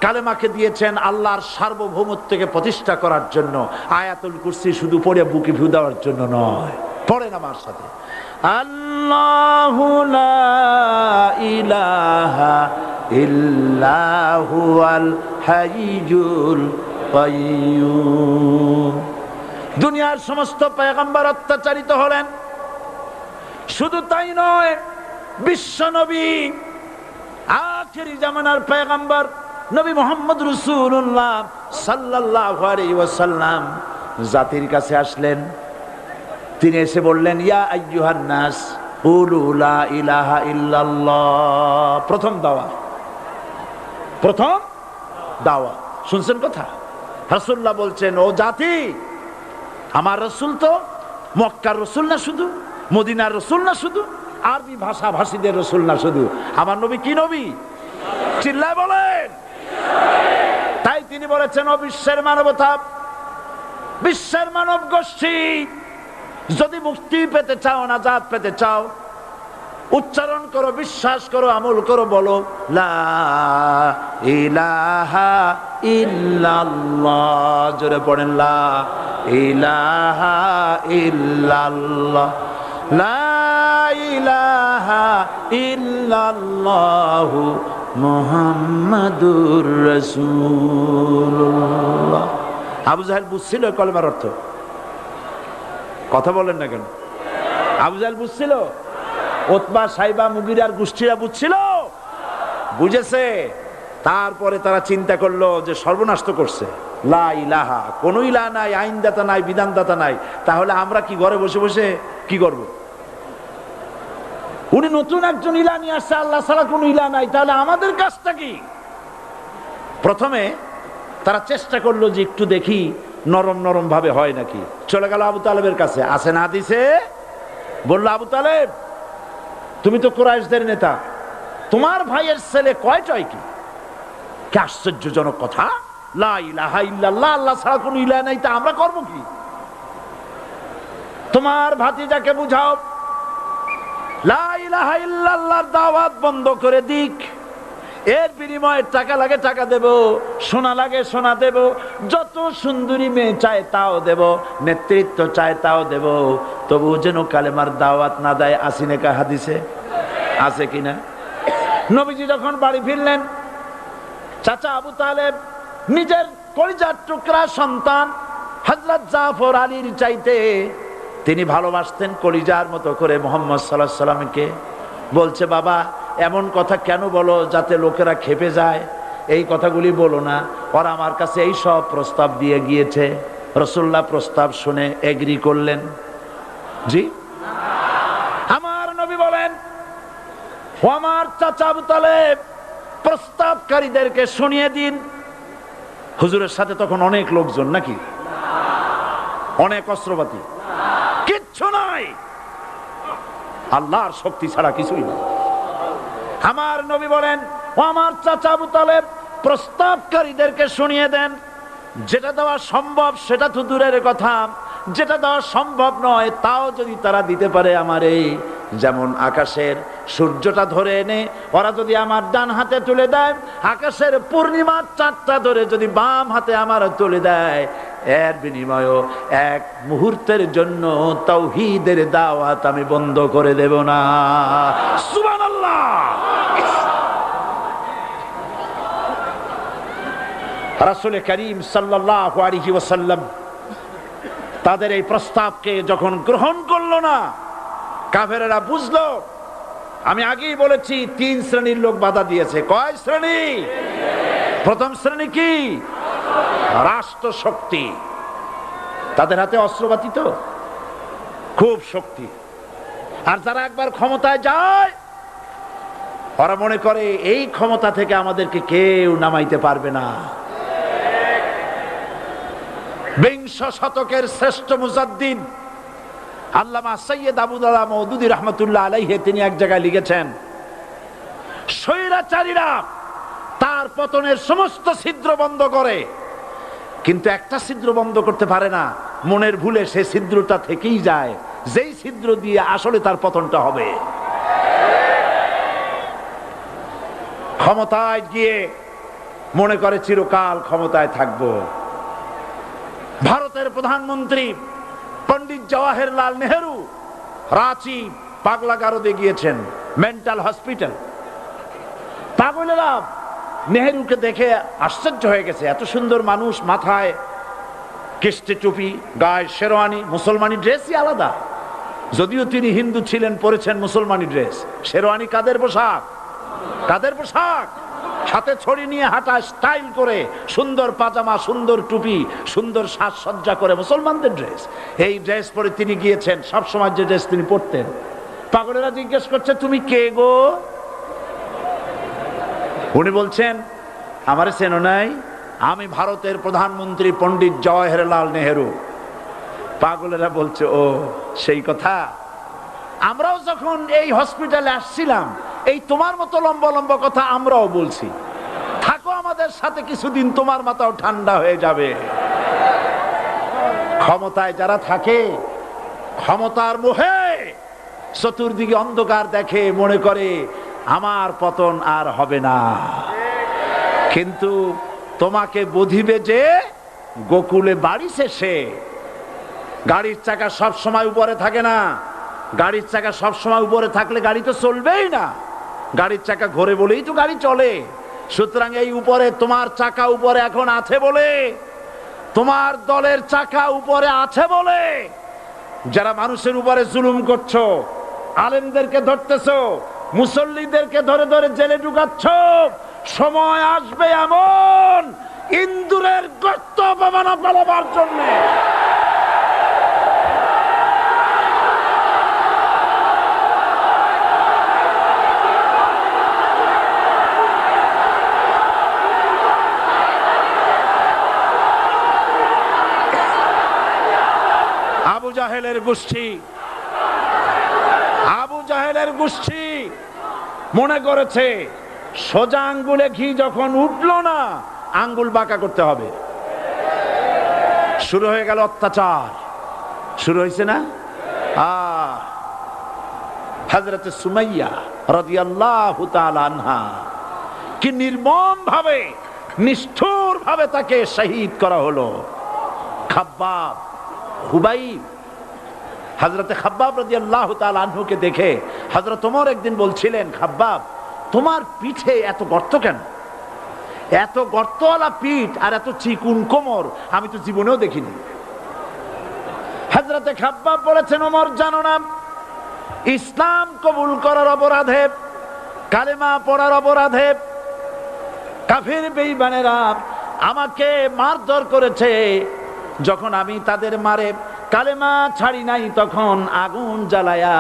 A: কালেমাকে দিয়েছেন আল্লাহর সার্বভৌমত্বকে প্রতিষ্ঠা করার জন্য। আয়াতুল কুরসি শুধু পড়ে বুকে ফু দেওয়ার জন্য নয়, পড়েন আমার সাথে, আল্লাহু লা ইলাহা ইল্লা হুয়াল হাইয়ুল কাইয়্যুম। দুনিয়ার সমস্ত পয়গম্বর অত্যাচারিত হলেন, শুধু তাই নয়, বিশ্ব নবী আখেরি জামানার পয়গম্বর নবী মুহাম্মদ রাসূলুল্লাহ সাল্লাল্লাহু আলাইহি ওয়াসাল্লাম জাতির কাছে আসলেন। তিনি এসে বললেন, ইয়া আইয়ুহান নাস কুলু লা ইলাহা ইল্লাল্লাহ। প্রথম দাওয়া, প্রথম দাওয়া। শুনছেন কথা? রাসূলুল্লাহ বলছেন, ও জাতি, আমার রাসূল তো মক্কার রাসূল না শুধু, মদিনার রাসূল না শুধু, আরবি ভাষা ভাষীদের রাসূল না শুধু, আমার নবী কি নবী? চিল্লায় বলেন। তাই তিনি বলেছেন, ও বিশ্বের মানবতা, বিশ্বের মানব গোষ্ঠী, যদি মুক্তি পেতে চাও, নাজাত পেতে চাও, উচ্চারণ করো, বিশ্বাস করো, আমল করো, বলো লা ইলাহা ইল্লাল্লাহ। জোরে পড়েন, লা ইলাহা ইল্লাল্লাহ, লা ইলাহা ইল্লাল্লাহু মুহাম্মাদুর রাসূলুল্লাহ। আবু জাহেল বুঝছিল কলেমার অর্থ? কথা বলেন না কেন? আবু জাহেল বুঝছিল? উতবা, সাইবা, মুগিরার গোষ্ঠীরা বুঝছিল? বুঝেছে। তারপরে তারা চিন্তা করলো যে সর্বনাশ তো করছে, লা ইলাহা, কোন ইলাহ নাই, আইনদাতা নাই, বিধানদাতা নাই, তাহলে আমরা কি ঘরে বসে বসে কি করব? উনি নতুন একজন ইলাহ নিয়ে আসছে, আল্লাহ ছাড়া কোন ইলাহ নাই, তাহলে আমাদের কাজটা কি? প্রথমে তারা চেষ্টা করলো যে একটু দেখি নরম নরম ভাবে হয় নাকি। চলে গেল আবু তালেবের কাছে, আছে না হাদিসে, বললো, আবু তালেব, তুমি তো কুরাইশদের নেতা, তোমার ভাইয়ের ছেলে কয়টাই কি? কি আশ্চর্যজনক কথা! লা ইলাহা ইল্লাল্লাহ, আল্লাহ ছাড়া কোনো ইলাহ নাই, তা আমরা করব কি? তোমার ভাতিজাকে বুঝাও লা ইলাহা ইল্লাল্লাহর দাওয়াত বন্ধ করে দিক, এর বিনিময়ে টাকা লাগে টাকা দেব, সোনা লাগে সোনা দেব, যত সুন্দরী মেয়ে চায় তাও দেব, নেতৃত্ব চায় তাও দেব, তবু যেন কালেমার দাওয়াত না দেয়। আসিনে কা হাদিসে আছে কিনা? নবীজি যখন বাড়ি ফিরলেন, চাচা আবু তালেব নিজের কলিজার টুকরা সন্তান হযরত জাফর আলীর চাইতে তিনি ভালোবাসতেন কলিজার মতো করে মুহাম্মদ সাল্লাল্লাহু আলাইহি সাল্লামকে। বলছে, বাবা এমন কথা কেন বলো যাতে লোকেরা খেপে যায়? এই কথাগুলি বলো না, ওরা আমার কাছে এই সব প্রস্তাব দিয়ে গিয়েছে। রাসূলুল্লাহ প্রস্তাব শুনে এগ্রি করলেন? জি। আমার নবী বলেন, ও আমার চাচা আবু তালেব, প্রস্তাবকারীদেরকে শুনিয়ে দিন। হুজুরের সাথে তখন অনেক লোকজন নাকি? অনেক অস্ত্রপাতি? কিচ্ছু নাই, আল্লাহর শক্তি ছাড়া কিছুই না। আমার নবী বলেন, ও আমার চাচা আবু তালেব, প্রস্তাবকারীদেরকে শুনিয়ে দেন, যেটা দেওয়া সম্ভব সেটা তো দূরের কথা, যেটা দেওয়া সম্ভব নয় তাও যদি তারা দিতে পারে আমারে, যেমন আকাশের সূর্যটা ধরে এনে ওরা যদি আমার ডান হাতে তুলে দেয়, আকাশের পূর্ণিমার চাঁদটা ধরে যদি বাম হাতে আমার তুলে দেয়, এর বিনিময়ে এক মুহূর্তের জন্য তাওহীদের দাওয়াত আমি বন্ধ করে দেব না। সুবহানাল্লাহ। রাসূল করিম সাল্লাল্লাহু আলাইহি ওয়াসাল্লাম তাদের এই প্রস্তাবকে যখন গ্রহণ করলো না, কাফেরেরা বুঝলো, আমি আগেই বলেছি 3 শ্রেণীর লোক বাধা দিয়েছে। কয় শ্রেণী? প্রথম শ্রেণী কি? রাষ্ট্র শক্তি, তাদের হাতে অস্ত্রপাতি তো খুব শক্তি, আর যারা একবার ক্ষমতায় যায় ওরা মনে করে এই ক্ষমতা থেকে আমাদেরকে কেউ নামাইতে পারবে না। বিংশ শতকের শ্রেষ্ঠ মুজাদ্দিদ আল্লামা সৈয়দ আবুদুল্লাহ মওদুদী রাহমাতুল্লাহ আলাইহি তিনি এক জায়গায় লিখেছেন, স্বৈরাচারীরা তার পতনের সমস্ত ছিদ্র বন্ধ করে, কিন্তু একটা ছিদ্র বন্ধ করতে পারে না, মনের ভুলে সে ছিদ্রটা থেকেই যায়, যেই ছিদ্র দিয়ে আসলে তার পতনটা হবে। ক্ষমতায় গিয়ে মনে করে চিরকাল ক্ষমতায় থাকবো। ভারতের প্রধানমন্ত্রী পণ্ডিত জওয়াহরলাল নেহেরু রাঁচি পাগলাগারদে গিয়েছেন, মেন্টাল হসপিটাল। পাগলেরা নেহেরুকে দেখে আশ্চর্য হয়ে গেছে, এত সুন্দর মানুষ, মাথায় কিস্তি টুপি, গায়ে শেরওয়ানি, মুসলমানি ড্রেসই আলাদা, যদিও তিনি হিন্দু ছিলেন, পরেছেন মুসলমানি ড্রেস। শেরওয়ানি কাদের পোশাক? কাদের পোশাক? হাতে ছড়ি নিয়ে হাঁটা, স্টাইল করে, সুন্দর পাজামা, সুন্দর টুপি, সুন্দর সাজসজ্জা করে, মুসলমানদের ড্রেস। এই ড্রেস পরে তিনি গিয়েছেন, সবসময় যে ড্রেস তিনি পরতেন। পাগলেরা জিজ্ঞেস করছে, তুমি কে গো? উনি বলছেন, আমারে চেনো নাই? আমি ভারতের প্রধানমন্ত্রী পণ্ডিত জওয়াহরলাল নেহেরু। পাগলেরা বলছে, ও সেই কথা। আমরাও যখন এই হসপিটালে আসছিলাম এই তোমার মতো লম্বা লম্বা কথা আমরাও বলছি, থাকো আমাদের সাথে কিছুদিন, তোমার মাথাও ঠান্ডা হয়ে যাবে। ক্ষমতায় যারা থাকে, ক্ষমতার মোহে চতুর্দিকে অন্ধকার দেখে, মনে করে আমার পতন আর হবে না। কিন্তু তোমাকে বুঝিবে যে গোকুলে বাড়ি শেষে গাড়ির চাকা সব সময় উপরে থাকে না। গাড়ির চাকা সব সময় উপরে থাকলে গাড়ি তো চলবেই না, গাড়ির চাকা ঘোরে বলেই তো গাড়ি চলে। সুতরাং এই উপরে তোমার চাকা উপরে এখন আছে বলে, তোমার দলের চাকা উপরে আছে বলে যারা মানুষের উপরে জুলুম করছো, আলেমদেরকে ধরতেছো, মুসল্লিদেরকে ধরে ধরে জেলে ঢুকাচ্ছ, সময় আসবে এমন ইন্দুরের গর্ত অপমানা পালাবার জন্য। আবু জাহেলের গোষ্ঠী মনে করেছে সোজা আঙ্গুলে ঘি যখন উঠলো না, আঙ্গুল বাঁকা করতে হবে। শুরু হয়ে গেল অত্যাচার, শুরু হয়েছে না? হযরত সুমাইয়া রাদিয়াল্লাহু তাআলা আনহা কি নির্মম ভাবে, নিষ্ঠুর ভাবে তাকে শহীদ করা হলো। খাব্বাব, খুবাইব, হযরত খাব্বাব রাদিয়াল্লাহু তাআলা আনহুকে দেখে হযরত ওমর একদিন বলছিলেন, খাব্বাব তোমার পিঠে এত গর্ত কেন? এত গর্তওয়ালা পিঠ আর এত চিকুন কোমর আমি তো জীবনেও দেখিনি। হযরত খাব্বাব বলেছেন, ওমর জানো না, ইসলাম কবুল করার অপরাধে, কালেমা পড়ার অপরাধে কাফির বেঈমানেরা আমাকে মারধর করেছে। যখন আমি তাদের মারে কালেমা ছাড়ি নাই, তখন আগুন জ্বালায়া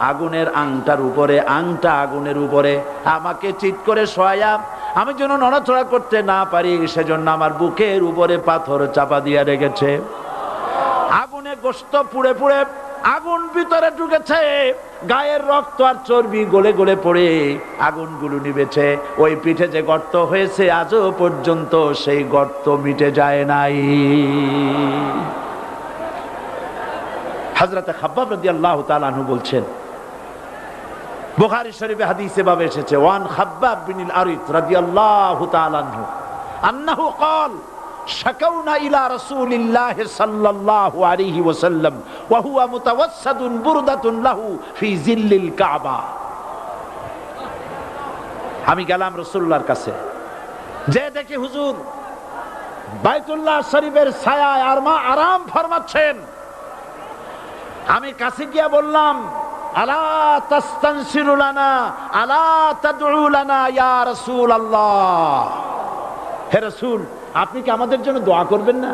A: আগুনের আংটার উপরে, আংটা আগুনের উপরে আমাকে চিৎ করে শোয়ায়া, আমি যেন নড়াচড়া করতে না পারি সেজন্য আমার বুকের উপরে পাথর চাপা দিয়ে রেখেছে। আগুনে গোশত পুড়ে পুড়ে আগুন ভিতরে ঢুকেছে, গায়ের রক্ত আর চর্বি গলে গলে পড়ে আগুনগুলো নিভেছে। ওই পিঠে যে গর্ত হয়েছে আজও পর্যন্ত সেই গর্ত মিটে যায় নাই। হযরত খাব্বাব রাদিয়াল্লাহু তাআলা আনহু বলছেন, বুখারী শরীফে হাদিসে ভাবে এসেছে, ওয়ান খাব্বাব বিন আরিত রাদিয়াল্লাহু তাআলা আনহু আন্নাহু ক্বাল শাকাউনা ইলা রাসূলিল্লাহি সাল্লাল্লাহু আলাইহি ওয়াসাল্লাম ওয়া হুয়া মুতাওয়াসসাদুন বুরদাতুন লাহু ফি জিল্লিল কাবা। আমি গেলাম রাসূলুল্লাহর কাছে, যে দেখি হুজুর বাইতুল্লাহ শরীফের ছায়ায় আরাম ফরমাচ্ছেন। আমি কাছে গিয়া বললাম, আলা তাস্তানসিরু লানা আলা তাদউ লানা ইয়া রাসূলুল্লাহ, হে রাসূল আপনি কি আমাদের জন্য দোয়া করবেন না?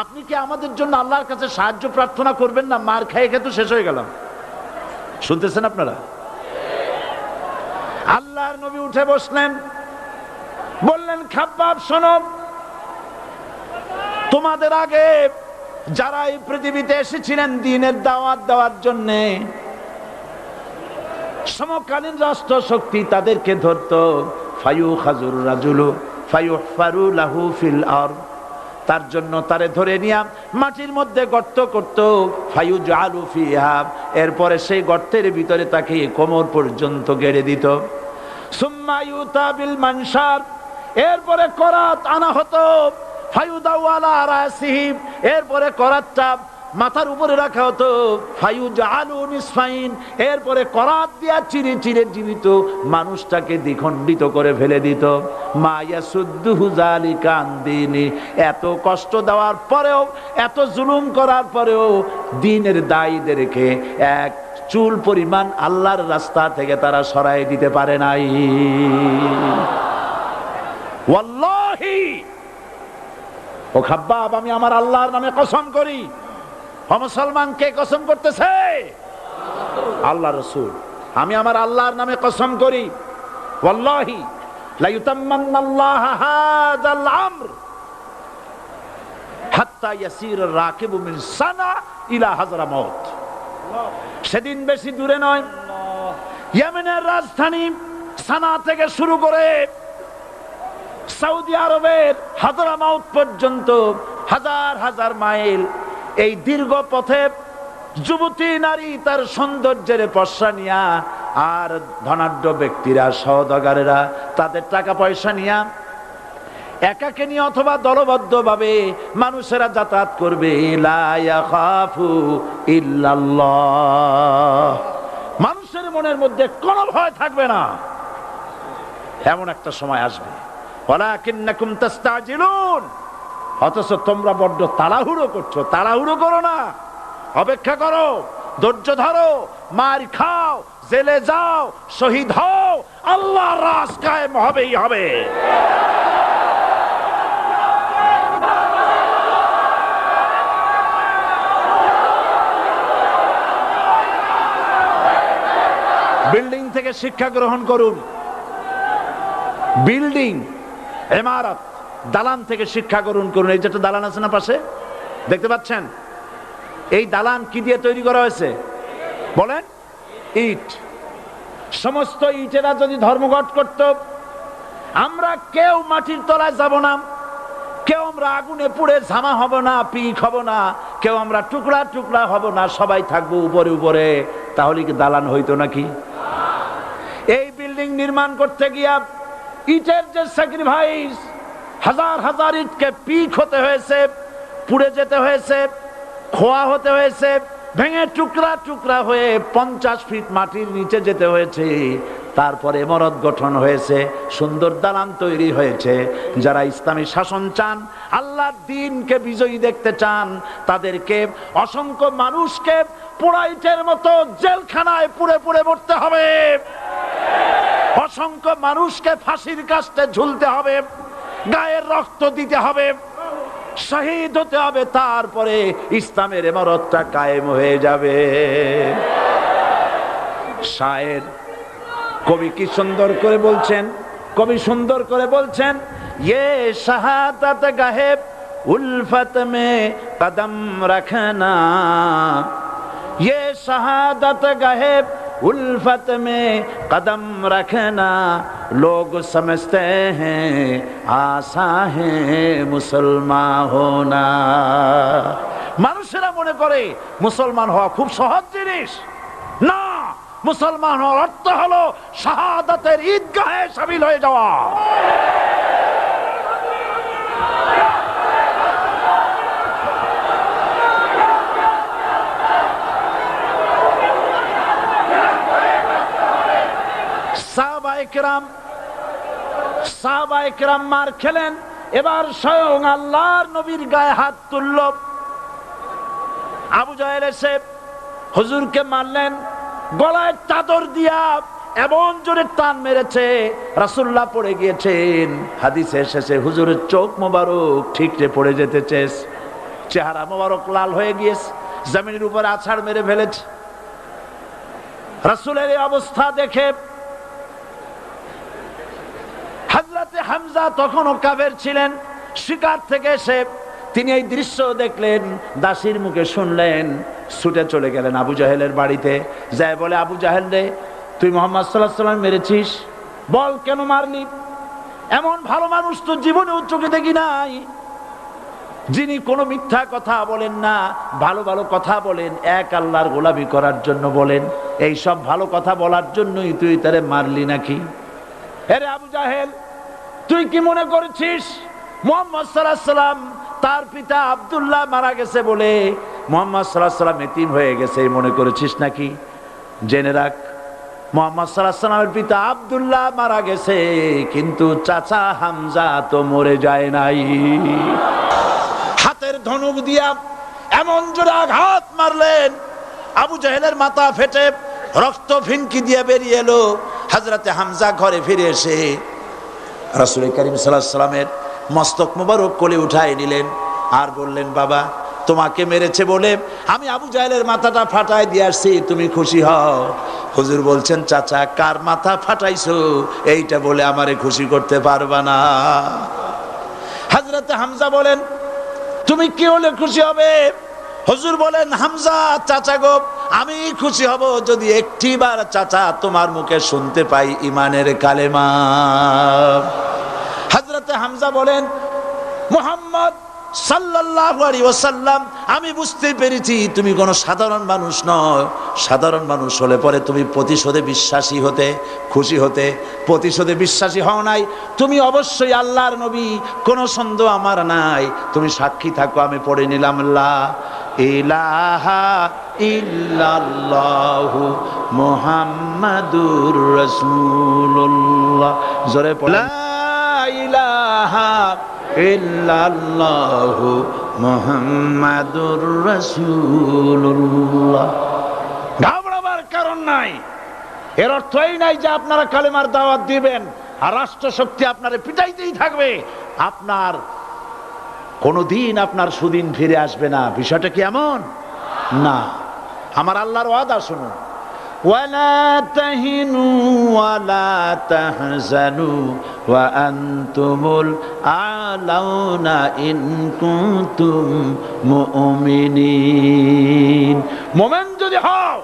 A: আপনি কি আমাদের জন্য আল্লাহর কাছে সাহায্য প্রার্থনা করবেন না? মার খেয়ে খেয়ে তো শেষ হয়ে গেলাম। শুনতেছেন আপনারা? আল্লাহর নবী উঠে বসলেন, বললেন, খাব্বাব শোনো, তোমাদের আগে যারা এই পৃথিবীতে এসেছিলেন দ্বীনের দাওয়াত দেওয়ার জন্য, সমকালীন রাষ্ট্র শক্তি তাদেরকে ধরতো, ফায়ুখাজুর রাজুলু ফায়ুহফারু লাহু ফিল আরদ, তার জন্য তারে ধরে নিয়া মাটির মধ্যে গর্ত করত, ফায়ুজআলু ফিহা, এরপরে সেই গর্তের ভিতরে তাকে কোমর পর্যন্ত গেড়ে দিত। সুম্মা ইউতা বিল মানশার, এরপরে করাত আনা হতো, ফায়ুদাউ আলা রাসিহি, এরপরে করাতটা মাথার উপরে রাখা হতো, ফায়ুজআলু নিসফাইন, এরপরে করাত দিয়া চিরে চিরে জীবিত মানুষটাকে দ্বিখণ্ডিত করে ফেলে দিত। মা ইয়াসুদ্দুহু যালিকা আন দীনি, এত কষ্ট দেওয়ার পরেও, এত জুলুম করার পরেও দ্বীনের দায়ীদেরকে এক চুল পরিমাণ আল্লাহর রাস্তা থেকে তারা সরাই দিতে পারে নাই। ওয়াল্লাহি, ও খাব্বাব, আমি আমার আল্লাহর নামে কসম করি। ও মুসলমান, কে কসম করতেছে? আল্লাহ রাসূল। আমি আমার আল্লাহর নামে কসম করি, ওয়াল্লাহি লা ইউতাম্মান্নাল্লাহু হাযাল আমর হাত্তা ইয়াসির রাকিবু মিন সানা ইলা হাজরামাউত। সেদিন বেশি দূরে নয়, ইয়েমেনের রাজধানী সানা থেকে শুরু করে সৌদি আরবের হাজরামাউত পর্যন্ত হাজার হাজার মাইল, এই দীর্ঘ পথে যুবতী নারী তার সৌন্দর্যের পশ্চা নিয়া, আর ধনাঢ্য ব্যক্তিরা, সওদাগরেরা তাদের টাকা পয়সা নিয়া একাকে নিয়ে অথবা দলবদ্ধ ভাবে মানুষেরা যাতায়াত করবে। লা ইয়াখাফু ইল্লাল্লাহ, মানুষের মনের মধ্যে কোনো ভয় থাকবে না। এমন একটা সময় আসবে, ওয়ালাকিন্নাকুম তাস্তাজিলুন, অথচ তোমরা বড্ড তাড়াহুড়ো করছো। তাড়াহুড়ো করো না, অপেক্ষা করো, ধৈর্য ধরো, মার খাও, জেলে যাও, শহীদ হও, আল্লাহর রাজ কায়েম হবেই হবে। বিল্ডিং থেকে শিক্ষা গ্রহণ করুন। বিল্ডিং, ইমারত, দালান থেকে শিক্ষা গ্রহণ করুন। এই যেটা দালান আছে না পাশে, দেখতে পাচ্ছেন? এই দালান কি দিয়ে তৈরি করা হয়েছে বলেন? ইট। সমস্ত ইটেরা যদি ধর্মঘট করত, আমরা কেউ মাটির তলায় যাব না, কেউ আমরা আগুনে পুড়ে ঝামা হব না, পিক হব না, কেউ আমরা টুকরা টুকরা হব না, সবাই থাকবো উপরে উপরে। তাহলে কি দালান হইতো নাকি? এই বিল্ডিং নির্মাণ করতে গিয়া ইটের যে স্যাক্রিফাইস, হাজার হাজার ইটকে পিক হতে হয়েছে, পুড়ে যেতে হয়েছে, খোয়া হতে হয়েছে, ভেঙে টুকরা টুকরা হয়ে 50 ফিট মাটির নিচে যেতে হয়েছে, তারপরে ইমারত গঠন হয়েছে, সুন্দর দালান তৈরি হয়েছে। যারা ইসলামী শাসন চান, আল্লাহর দ্বীনকে বিজয়ী দেখতে চান, তাদেরকে অসংখ্য মানুষকে পোড়া ইটের মতো জেলখানায় পুড়ে পুড়ে মরতে হবে, অসংখ্য মানুষকে ফাঁসির কাস্টে ঝুলতে হবে, গায়ের রক্ত দিতে হবে, শহীদ হতে হবে, তারপরে ইসলামের ইমারতটা কায়েম হয়ে যাবে। শায়ের কবি কি সুন্দর করে বলছেন, কবি সুন্দর করে বলছেন, ये शहादत गाहे उल्फत में कदम रखना, ये शहादत गाहे उल्फत में कदम रखना, लोग समझते हैं आसा है मुसलमान होना। মানুষেরা মনে করে মুসলমান হওয়া খুব সহজ জিনিস। না, মুসলমান হওয়ার অর্থ হলো শাহাদাতের ঈদগাহে শামিল হয়ে যাওয়া। সাহাবায়ে কেরাম মার খেলেন, এবার স্বয়ং আল্লাহর নবীর গায়ে হাত তুলল। আবু জাহেল এসে হুজুরকে মারলেন, গলায় চাদর দিয়া এমন জোরে টান মেরেছে, রাসূলুল্লাহ পড়ে গিয়েছেন। হাদিসে এসেছে হুজুরের চোখ মোবারক ঠিকরে পড়ে যেতেছে, চেহারা মোবারক লাল হয়ে গিয়েছে, জমিনের উপর আছাড় মেরে ফেলেছে। রাসূলের এই অবস্থা দেখে হযরতে হামজা তখনও কাফের ছিলেন, শিকার থেকে এসে তিনি এই দৃশ্য দেখলেন, দাসীর মুখে শুনলেন, ছুটে চলে গেলেন আবু জাহেলের বাড়িতে। যায় বলে, আবু জাহেল রে, তুই মুহাম্মদ সাল্লাল্লাহু আলাইহি ওয়াসাল্লাম মেরেছিস, বল কেন মারলি? এমন ভালো মানুষ তো জীবনে চোখে দেখি নাই, যিনি কোনো মিথ্যা কথা বলেন না, ভালো ভালো কথা বলেন, এক আল্লাহর গোলামি করার জন্য বলেন। এই সব ভালো কথা বলার জন্যই তুই তারে মারলি নাকি? আরে আবু জাহেল, তুই কি মনে করেছিস মুহাম্মদ সাল্লাল্লাহু আলাইহি ওয়াসাল্লাম তার পিতা আব্দুল্লাহ মারা গেছে বলে মুহাম্মদ সাল্লাল্লাহু আলাইহি ওয়াসাল্লাম এতিম হয়ে গেছে মনে করেছিস নাকি? জেনে রাখ, মুহাম্মদ সাল্লাল্লাহু আলাইহি ওয়াসাল্লামের পিতা আব্দুল্লাহ মারা গেছে, কিন্তু চাচা হামজা তো মরে যায় নাই। হাতের ধনুক দিয়া এমন জোরে আঘাত মারলেন, আবু জাহেলের মাথা ফেটে রক্ত ফিনকি দিয়ে বেরিয়ে এলো। হযরতে হামজা ঘরে ফিরে এসে রাসূল করিম সাল্লাল্লাহু আলাইহি ওয়াসাল্লামের মস্তক মোবারক কোলে উঠায় নিলেন আর বললেন, বাবা, তোমাকে মেরেছে বলে আমি আবু জাহেলের মাথাটা ফাটাই দিয়ে আসছি, তুমি খুশি হও। হুজুর বলছেন, চাচা, কার মাথা ফাটাইছো এইটা বলে আমারে খুশি করতে পারবা না। হযরতে হামজা বলেন, তুমি কি হলে খুশি হবে? হুজুর বলেন, হামজা চাচা গো, আমি খুশি হব যদি একটিবার চাচা তোমার মুখে শুনতে পাই ঈমানের কালেমা। হযরতে হামজা বলেন, মুহাম্মদ সাল্লাল্লাহু আলাইহি ওয়াসাল্লাম, আমি বুঝতে পেরেছি তুমি কোনো সাধারণ মানুষ নয়। সাধারণ মানুষ হলে পরে তুমি প্রতিশোধে বিশ্বাসী হতে, খুশি হতে। প্রতিশোধে বিশ্বাসী হও নাই, তুমি অবশ্যই আল্লাহর নবী, কোনো সন্দেহ আমার নাই। তুমি সাক্ষী থাকো, আমি পড়ে নিলাম, লা ইলাহা ইল্লাল্লাহু মুহাম্মাদুর রাসূলুল্লাহ। জোরে পড়ে, লা ইলাহা ইল্লাল্লাহু মুহাম্মাদুর রাসূলুল্লাহ। ঘাবড়াবার কারণ নাই। এর অর্থ এই নাই যে আপনারা কালেমার দাওয়াত দিবেন আর রাষ্ট্র শক্তি আপনারে পিটাইতেই থাকবে, আপনার কোনদিন আপনার সুদিন ফিরে আসবে না। বিষয়টা কি এমন না। আমার আল্লাহর ওয়াদা শুনুন, ওয়ালা তাহিনু ওয়ালা তাহজানু ওয়া আনতুমুল আলাউনা ইন কুনতুম মুমিনিন। মুমিন যদি হও,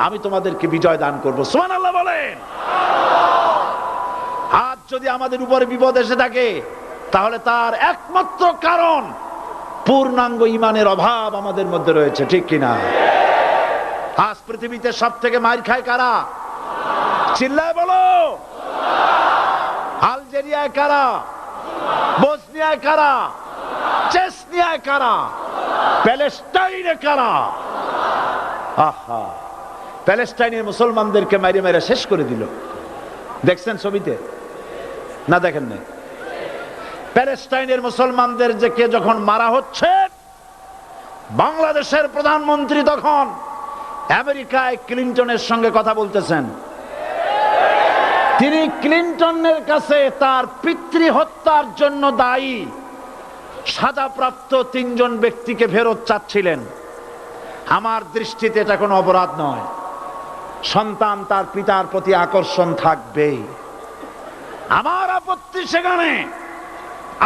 A: আমি তোমাদেরকে বিজয় দান করব। সুবহানাল্লাহ বলেন। হাত যদি আমাদের উপরে বিপদ এসে থাকে তাহলে তার একমাত্র কারণ পূর্ণাঙ্গ ঈমানের অভাব আমাদের মধ্যে রয়েছে, ঠিক কিনা? আজ পৃথিবীতে সব থেকে মার খায় কারা? চিল্লায় বলো। আলজেরিয়ায় কারা? বসনিয়ায় কারা? চেচনিয়ায় কারা? প্যালেস্টাইনে কারা? আহা, প্যালেস্টাইনের মুসলমানদেরকে মাইরে মাইরে শেষ করে দিল। দেখছেন ছবিতে না? দেখেন না? প্যালেস্টাইনের মুসলমানদের যে কে যখন মারা হচ্ছে, বাংলাদেশের প্রধানমন্ত্রী তখন আমেরিকায় ক্লিনটনের সঙ্গে কথা বলতেছেন। তিনি ক্লিনটনের কাছে তার পিতৃ হত্যার জন্য দায়ী সাজাপ্রাপ্ত 3 জন ব্যক্তিকে ফেরত চাচ্ছিলেন। আমার দৃষ্টিতে এটা কোনো অপরাধ নয়। সন্তান তার পিতার প্রতি আকর্ষণ থাকবেই। আমার আপত্তি সেখানে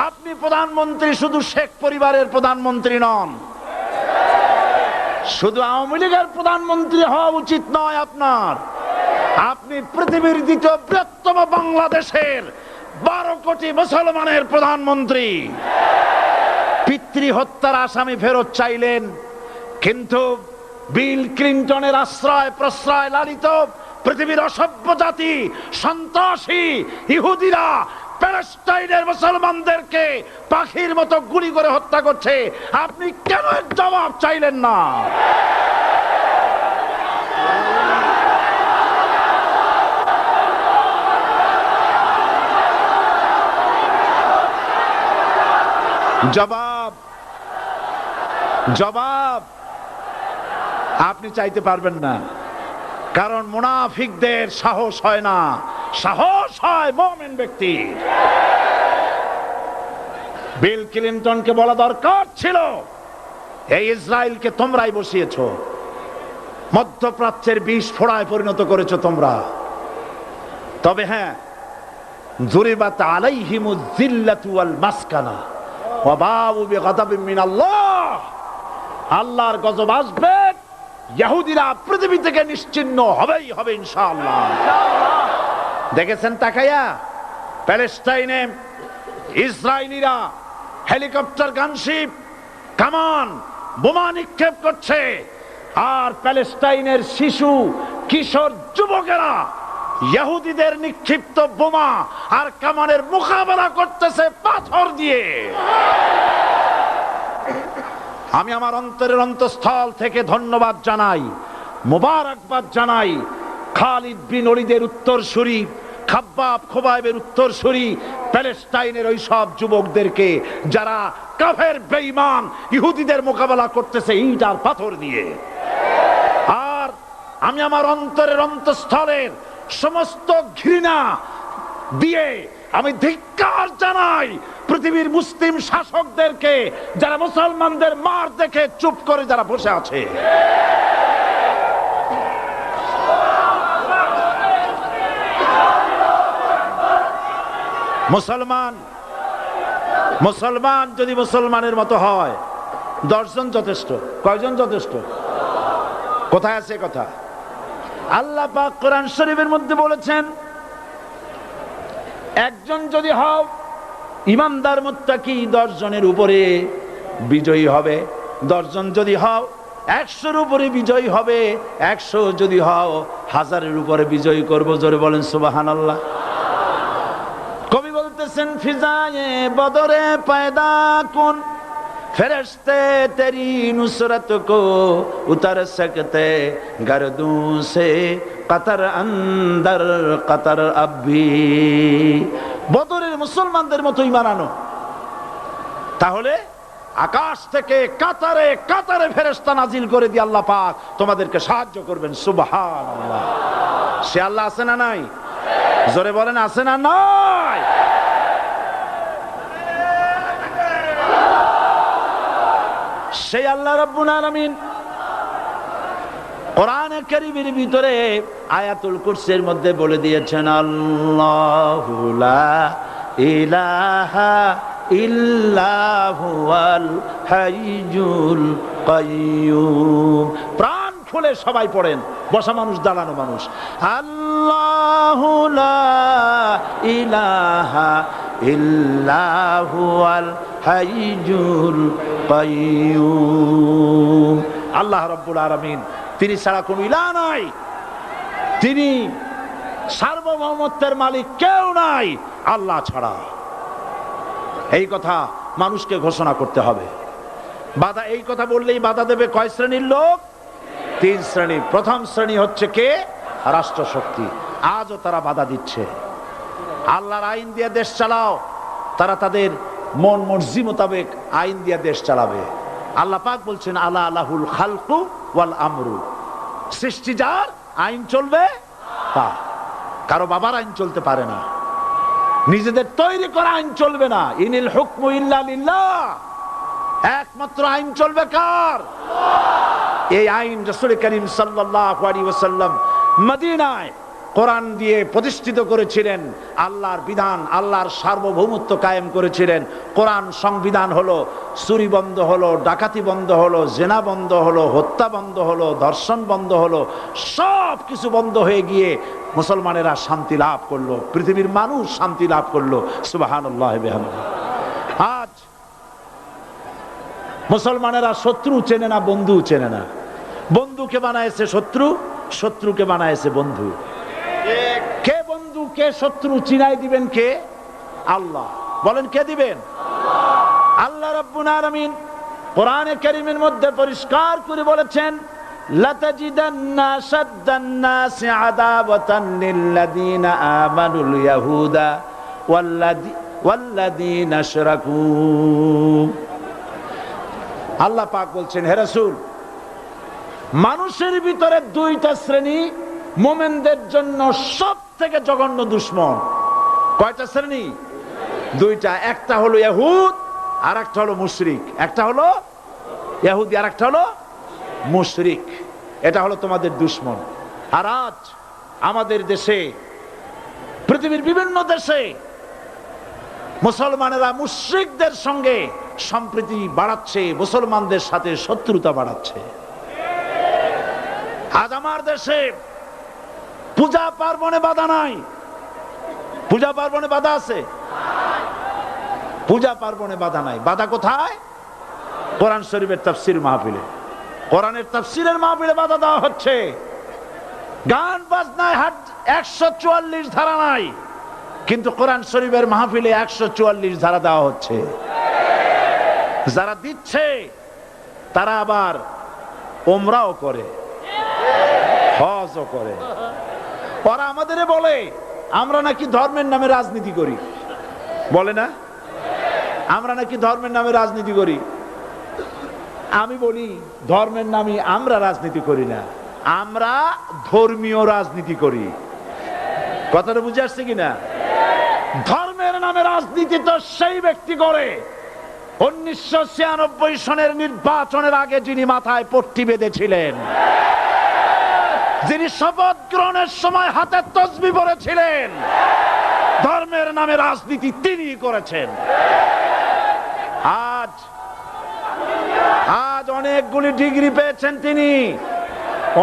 A: আপনি প্রধানমন্ত্রী শুধু শেখ পরিবারের প্রধানমন্ত্রী নন, শুধু আওয়ামী লীগের প্রধানমন্ত্রী হওয়া উচিত নয় আপনার। আপনি পৃথিবীর দ্বিতীয় বৃহত্তম বাংলাদেশের 12 কোটি মুসলমানের প্রধানমন্ত্রী। পিতৃ হত্যার আসামি ফেরত চাইলেন, কিন্তু বিল ক্লিনটনের আশ্রয় প্রশ্রয় লালিত পৃথিবীর অসভ্য জাতি সন্ত্রাসী ইহুদিরা প্যালেস্টাইনের মুসলমানদেরকে পাখির মতো গুলি করে হত্যা করছে। আপনি কেন এর জবাব চাইলেন না? জবাব জবাব আপনি চাইতে পারবেন না, কারণ মুনাফিকদের সাহস হয় না, সাহস হয় মুমিন ব্যক্তির। বিল ক্লিনটনকে বলা দরকার ছিল, এই ইসরায়েলকে তোমরাই বসিয়েছো, মধ্যপ্রাচ্যের বিষ ফোড়ায় পরিণত করেছো তোমরা। তবে হ্যাঁ, যুরিবাত আলাইহিমুয যিল্লাতু ওয়াল মাসকানা ওয়া বাউ বিগাদাবিন মিনাল্লাহ। আল্লাহর গজব আসবে, ইহুদিরা পৃথিবী থেকে নিশ্চিহ্ন হবেই হবে ইনশাআল্লাহ। দেখেছেন তাকায়া প্যালেস্টাইনে ইসরায়েলিরা হেলিকপ্টার, গানশিপ, কামান, বোমা নিক্ষেপ করছে, আর প্যালেস্টাইনের শিশু কিশোর যুবকেরা ইহুদিদের নিক্ষিপ্ত বোমা আর কামানের মোকাবেলা করতেছে পাথর দিয়ে। আমি আমার অন্তরের অন্তঃস্থল থেকে ধন্যবাদ জানাই, মোবারকবাদ জানাই খালিদ বিন ওলীদের উত্তরসূরি, খাব্বাব খোবাইবের উত্তরসূরি প্যালেস্টাইনের ওই সব যুবকদেরকে যারা কাফের বেঈমান ইহুদিদের মোকাবেলা করতেছে ইট আর পাথর দিয়ে। আর আমি আমার অন্তরের অন্তঃস্থলের সমস্ত ঘৃণা দিয়ে আমি ধিক্কার জানাই পৃথিবীর মুসলিম শাসকদেরকে, যারা মুসলমানদের মার দেখে চুপ করে যারা বসে আছে। মুসলমান যদি মুসলমানের মতো হয়, 10 জন যথেষ্ট। কয়জন যথেষ্ট? কোথায় আছে কথা? আল্লাহ পাক কোরআন শরীফের মধ্যে বলেছেন, একজন যদি হও ইমানদার মুত্তাকি 10 জনের উপরে বিজয়ী হবে। 10 জন যদি হও 100-এর উপরে বিজয়ী হবে। 100 যদি হও 1000-এর উপরে বিজয়ী করব। জোরে বলেন সুবহানাল্লাহ। কবি বলতেছেন, ফিজায়ে বদরে পয়দা কুন ফেরেশতে তেরি নুসরত কো উতার সকতে গর্দু সে কতর অন্দর কতর আবি। বদরের মুসলমানদের মতো ঈমান আনো, তাহলে আকাশ থেকে কাতারে কাতারে ফেরেশতা নাজিল করে দিয়ে আল্লাহ পাক তোমাদেরকে সাহায্য করবেন। সুবহানাল্লাহ। সে আল্লাহ আছে না নাই? জোরে বলেন, আছে না নাই? সেই আল্লাহ রাব্বুল আলামিন কোরআনে কারীমের ভিতরে আয়াতুল কুরসির মধ্যে বলে দিয়েছেন, আল্লাহু লা ইলাহা ইল্লা হুয়াল হাইয়ুল কাইয়্যুম। প্রাণ খুলে সবাই পড়েন, বসা মানুষ, দাঁড়ানো মানুষ। আল্লাহ আল্লাহু লা ইলাহা ইল্লা হুয়াল হাইয়ুল কাইয়্যুম। আল্লাহ রাব্বুল আলামিন, তিনি ছাড়া কোনো ইলাহ নাই, তিনি সার্বভৌমত্বের মালিক কেউ নাই আল্লাহ ছাড়া। এই কথা মানুষকে ঘোষণা করতে হবে। বাধা, এই কথা বললেই বাধা দেবে কয় শ্রেণীর লোক? 3 শ্রেণী। প্রথম শ্রেণী হচ্ছে কে? রাষ্ট্রশক্তি। আজও তারা বাধা দিচ্ছে। আল্লাহর আইন দিয়ে দেশ চালাও, তারা তাদের মন মর্জি মোতাবেক আইন দিয়ে দেশ চালাবে। আল্লাহ পাক বলছেন আলা আলাহুল খালকু ওয়াল আমরু, সৃষ্টি যার, আইন চলবে তার। কারো বাবার আইন চলতে পারে না, নিজেদের তৈরি করা আইন চলবে না। ইনিল হুকমু ইল্লা লিল্লাহ, একমাত্র আইন চলবে কার? এই আইন রাসূল করিম সাল্লাল্লাহু আলাইহি ওয়াসাল্লাম মদিনায় কোরআন দিয়ে প্রতিষ্ঠিত করেছিলেন। আল্লাহর বিধান, আল্লাহর সার্বভৌমত্ব কায়েম করেছিলেন। কোরআন সংবিধান হলো, চুরি বন্ধ হলো, ডাকাতি বন্ধ হলো, জেনা বন্ধ হলো, হত্যা বন্ধ হলো, ধর্ষণ বন্ধ হলো, সব কিছু বন্ধ হয়ে গিয়ে মুসলমানেরা শান্তি লাভ করলো, পৃথিবীর মানুষ শান্তি লাভ করলো। সুবহানাল্লাহি ওয়া বিহামদিহি। আজ মুসলমানেরা শত্রু চেনে না, বন্ধু চেনে না। বন্ধুকে বানায়েছে শত্রু, শত্রুকে বানায়েছে বন্ধু। কে বন্ধু কে শত্রু চিনাই দিবেন কে? আল্লাহ। বলেন কে দিবেন? আল্লাহ রাব্বুল আলামিন কোরআনে কারীমের মধ্যে পরিষ্কার করে বলেছেন, লাতাজিদান্না শাদ্দান নাসি আদাওয়াতান লিল্লাযীনা আমানুল ইয়াহুদা ওয়াল্লাযীনা আশরাকু। আল্লাহ পাক বলছেন, হে রাসূল, মানুষের ভিতরে 2টা শ্রেণী মুমিনদের জন্য সব থেকে জঘন্য দুশমন। কয়টা শ্রেণী? 2টা। একটা হলো ইহুদ, আর একটা হলো মুশরিক। একটা হলো ইহুদি, আর একটা হলো মুশরিক। এটা হলো তোমাদের দুশমন। আর আজ আমাদের দেশে, পৃথিবীর বিভিন্ন দেশে মুসলমানেরা মুশরিকদের সঙ্গে সম্প্রীতি বাড়াচ্ছে, মুসলমানদের সাথে শত্রুতা বাড়াচ্ছে। আজ আমার দেশে পূজা পার্বণে বাধা নাই। পূজা পার্বণে বাধা আছে? পূজা পার্বণে বাধা নাই। বাধা কোথায়? কোরআন শরীফের তাফসীর মাহফিলে। কোরআনের তাফসীরের মাহফিলে বাধা দেওয়া হচ্ছে। গান বাজনায় 144 ধারা নাই, কিন্তু কোরআন শরীফের মাহফিলে 144 ধারা দেওয়া হচ্ছে। যারা দিচ্ছে তারা আবার ওমরাও করে, হজও করে। ওরা আমাদের বলে আমরা নাকি ধর্মের নামে রাজনীতি করি। বলে না? আমরা নাকি ধর্মের নামে রাজনীতি করি। আমি বলি, ধর্মের নামে আমরা রাজনীতি করি না, আমরা ধর্মীয় রাজনীতি করি। কথাটা বুঝে আসছে কিনা? ধর্মের নামে রাজনীতি তো সেই ব্যক্তি করে 1996 সনের নির্বাচনের আগে যিনি মাথায় পট্টি বেঁধেছিলেন, যিনি শপথ গ্রহণের সময় হাতে তসবিহ পড়েছিলেন। ধর্মের নামে রাজনীতি তিনি করেছেন। আজ আজ অনেকগুলি ডিগ্রি পেয়েছেন তিনি,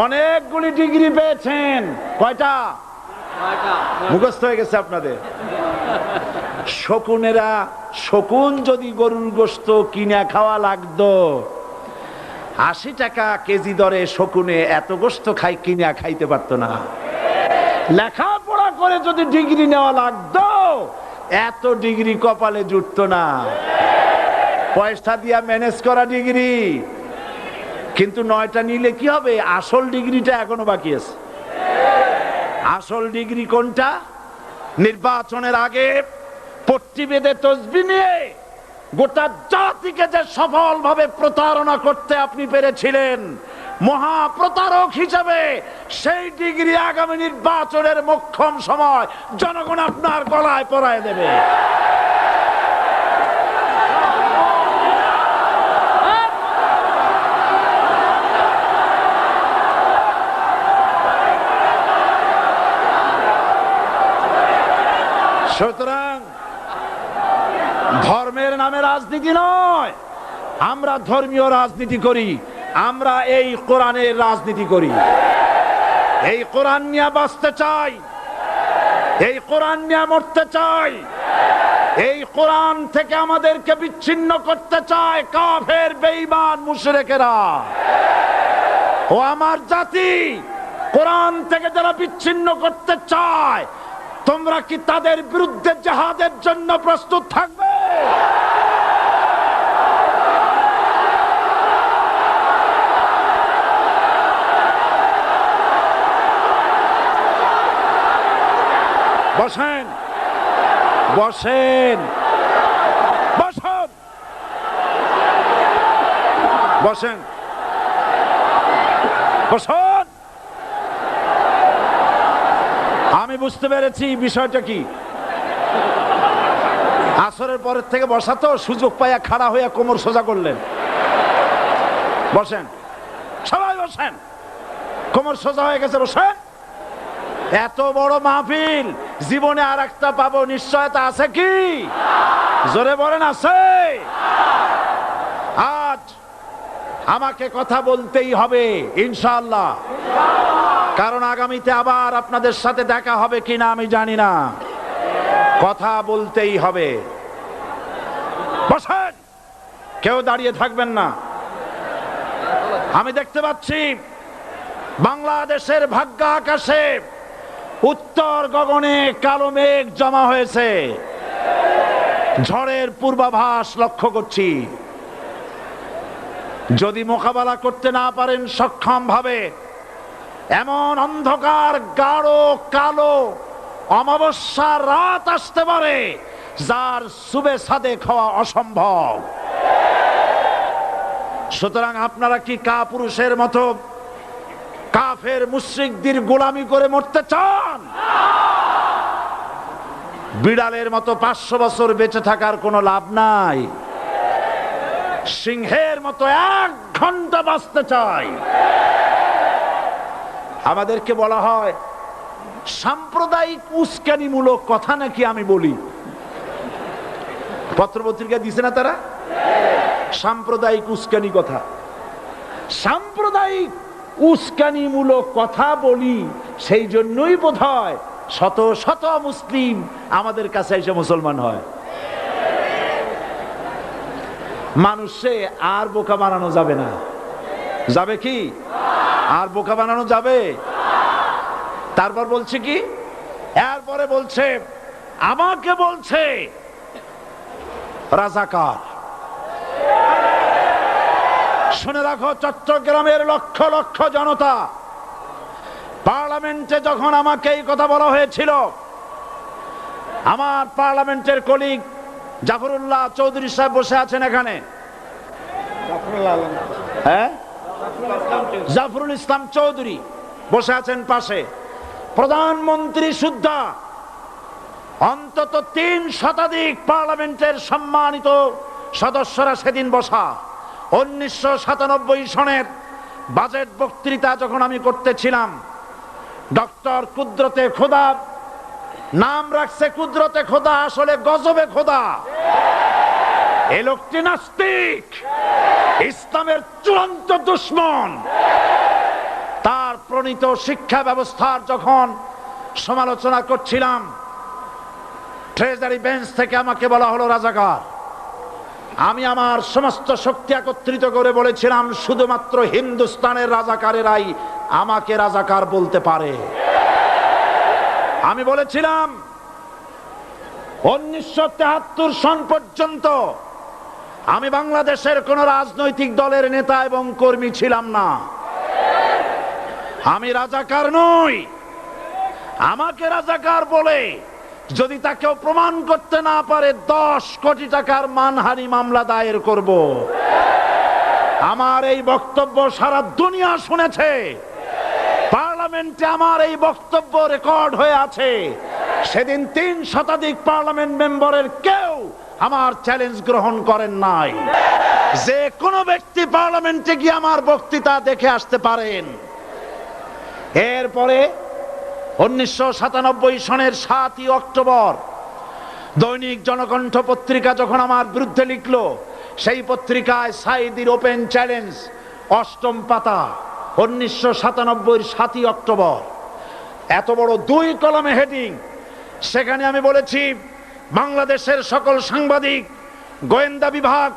A: অনেকগুলি ডিগ্রি পেয়েছেন। কয়টা? মুখস্থ হয়ে গেছে আপনাদের। শকুনেরা, শকুন যদি গরুর গোশত কিনে খাওয়া লাগতো, 80 টাকা কেজি দরে শকুনে এত গোশত কিনা খাইতে পারতো না। লেখাপড়া করে যদি ডিগ্রি নেওয়া লাগতো, এত ডিগ্রি কপালে জুটতো না। পয়সা দিয়া ম্যানেজ করা ডিগ্রি, কিন্তু 9টা নিলে কি হবে? আসল ডিগ্রিটা এখনো বাকি আছে। আসল ডিগ্রি কোনটা? নির্বাচনের আগে পট্টি বেঁধে তসবিহ নিয়ে গোটা জাতিকে যে সফলভাবে প্রতারণা করতে আপনি পেরেছিলেন, মহাপ্রতারক হিসেবে সেই ডিগ্রি আগামী নির্বাচনের মোক্ষম সময় জনগণ আপনার গলায় পরায় দেবে। সুতরাং ধর্মের নামে রাজনীতি নয়, আমরা ধর্মীয় রাজনীতি করি। আমরা এই কোরআনের রাজনীতি করি। এই কোরআন নিয়ে বাঁচতে চাই, এই কোরআন নিয়ে মরতে চাই। এই কোরআন থেকে আমাদেরকে বিচ্ছিন্ন করতে চায় কাফের বেঈমান মুশরিকেরা। ও আমার জাতি, কোরআন থেকে যারা বিচ্ছিন্ন করতে চায়, তোমরা কি তাদের বিরুদ্ধে জিহাদের জন্য প্রস্তুত থাকবে? বসেন, বসেন, বসেন, বসেন, বসেন। আমি বুঝতে পেরেছি বিষয়টা কি। আসরের পরের থেকে বসা তো, সুযোগ পাইয়া খাড়া হইয়া কোমর সোজা করলেন। বসেন, সবাই বসেন, কোমর সোজা হয়ে গেছে, বসেন। এত বড় মাহফিল, জীবনে আর একটা পাবো নিশ্চয়তা আছে কি? জোরে বলেন, আছে? আজ আমাকে কথা বলতেই হবে ইনশাআল্লাহ, কারণ আগামীতে আবার আপনাদের সাথে দেখা হবে কিনা আমি জানি না। কথা বলতেই হবে। বসেন, কেউ দাঁড়িয়ে থাকবেন না। আমি দেখতে পাচ্ছি বাংলাদেশের ভাগ্য আকাশে উত্তর গগনে কালো মেঘ জমা হয়েছে। ঝড়ের পূর্বাভাস লক্ষ্য করছি। যদি মোকাবেলা করতে না পারেন সক্ষম ভাবে, এমন অন্ধকার গাঢ় কালো অমাবস্যার রাত আসতে পারে যার সুবে সাদেক হওয়া অসম্ভব। সুতরাং আপনারা কি কাপুরুষের মতো কাফের মুশরিকদের গোলামি করে মরতে চান? বিড়ালের মতো 500 বছর বেঁচে থাকার কোনো লাভ নাই। সিংহের মতো 1 ঘন্টা বাঁচতে চাই। আমাদেরকে বলা হয় সাম্প্রদায়িক উস্কানিমূলক কথা নাকি আমি বলি। পত্রপত্রিকা দিছে না তারা? সাম্প্রদায়িক উস্কানি কথা। সাম্প্রদায়িক উস্কানিমূলক কথা বলি, সেই জন্যই বোধহয় শত শত মুসলিম আমাদের কাছে এসে মুসলমান হয়। মানুষে আর বোকা বানানো যাবে না। যাবে কি? আর বোকা বানানো যাবে? তারপর বলছে কি? এরপরে বলছে, আমাকে বলছে রাজাকার। শুনে রাখো চট্টগ্রামের লক্ষ লক্ষ জনতা, পার্লামেন্টে যখন আমাকে এই কথা বলা হয়েছিল, আমার পার্লামেন্টের কলিগ জাফরুল্লাহ চৌধুরী সাহেব বসে আছেন এখানে। হ্যাঁ, জাফরুল ইসলাম চৌধুরী বসে আছেন পাশে। প্রধানমন্ত্রী সুদ্ধা, অন্তত 3 শতাধিক পার্লামেন্টের সম্মানিত সদস্যরা সেদিন বসা। 1997 সনের বাজেট বক্তৃতা যখন আমি করতেছিলাম, ডক্টর কুদরতে খোদা, নাম রাখছে কুদরতে খোদা, আসলে গজবে খোদা। এই লোকটি নাস্তিক, ইসলামের চূড়ান্ত দুশমন। তার প্রণীত শিক্ষা ব্যবস্থার যখন সমালোচনা করছিলাম, ট্রেজারি বেঞ্চ থেকে আমাকে বলা হলো রাজাকার। আমি আমার সমস্ত শক্তি একত্রিত করে বলেছিলাম, শুধুমাত্র হিন্দুস্তানের রাজাকারেরাই আমাকে রাজাকার বলতে পারে। আমি বলেছিলাম 1973 সন পর্যন্ত আমি বাংলাদেশের কোন রাজনৈতিক দলের নেতা এবং কর্মী ছিলাম না। আমি রাজাকার নই। আমাকে রাজাকার বলে যদি তাকেও প্রমাণ করতে না পারে, 10 কোটি টাকার মানহানি মামলা দায়ের করব। আমার এই বক্তব্য সারা দুনিয়া শুনেছে। পার্লামেন্টে আমার এই বক্তব্য রেকর্ড হয়ে আছে। সেদিন 3 শতাধিক পার্লামেন্ট মেম্বারের কেউ আমার চ্যালেঞ্জ গ্রহণ করেন নাই। যে কোনো ব্যক্তি পার্লামেন্টে গিয়ে আমার বক্তৃতা দেখে আসতে পারেন। এরপরে 1997 সনের 7ই অক্টোবর দৈনিক জনকণ্ঠ পত্রিকা যখন আমার বিরুদ্ধে লিখলো, সেই পত্রিকায় সাইদির ওপেন চ্যালেঞ্জ 8ম পাতা, 1997 7ই অক্টোবর, এত বড় 2 কলমে হেডিং, সেখানে আমি বলেছি বাংলাদেশের সকল সাংবাদিক, গোয়েন্দা বিভাগ,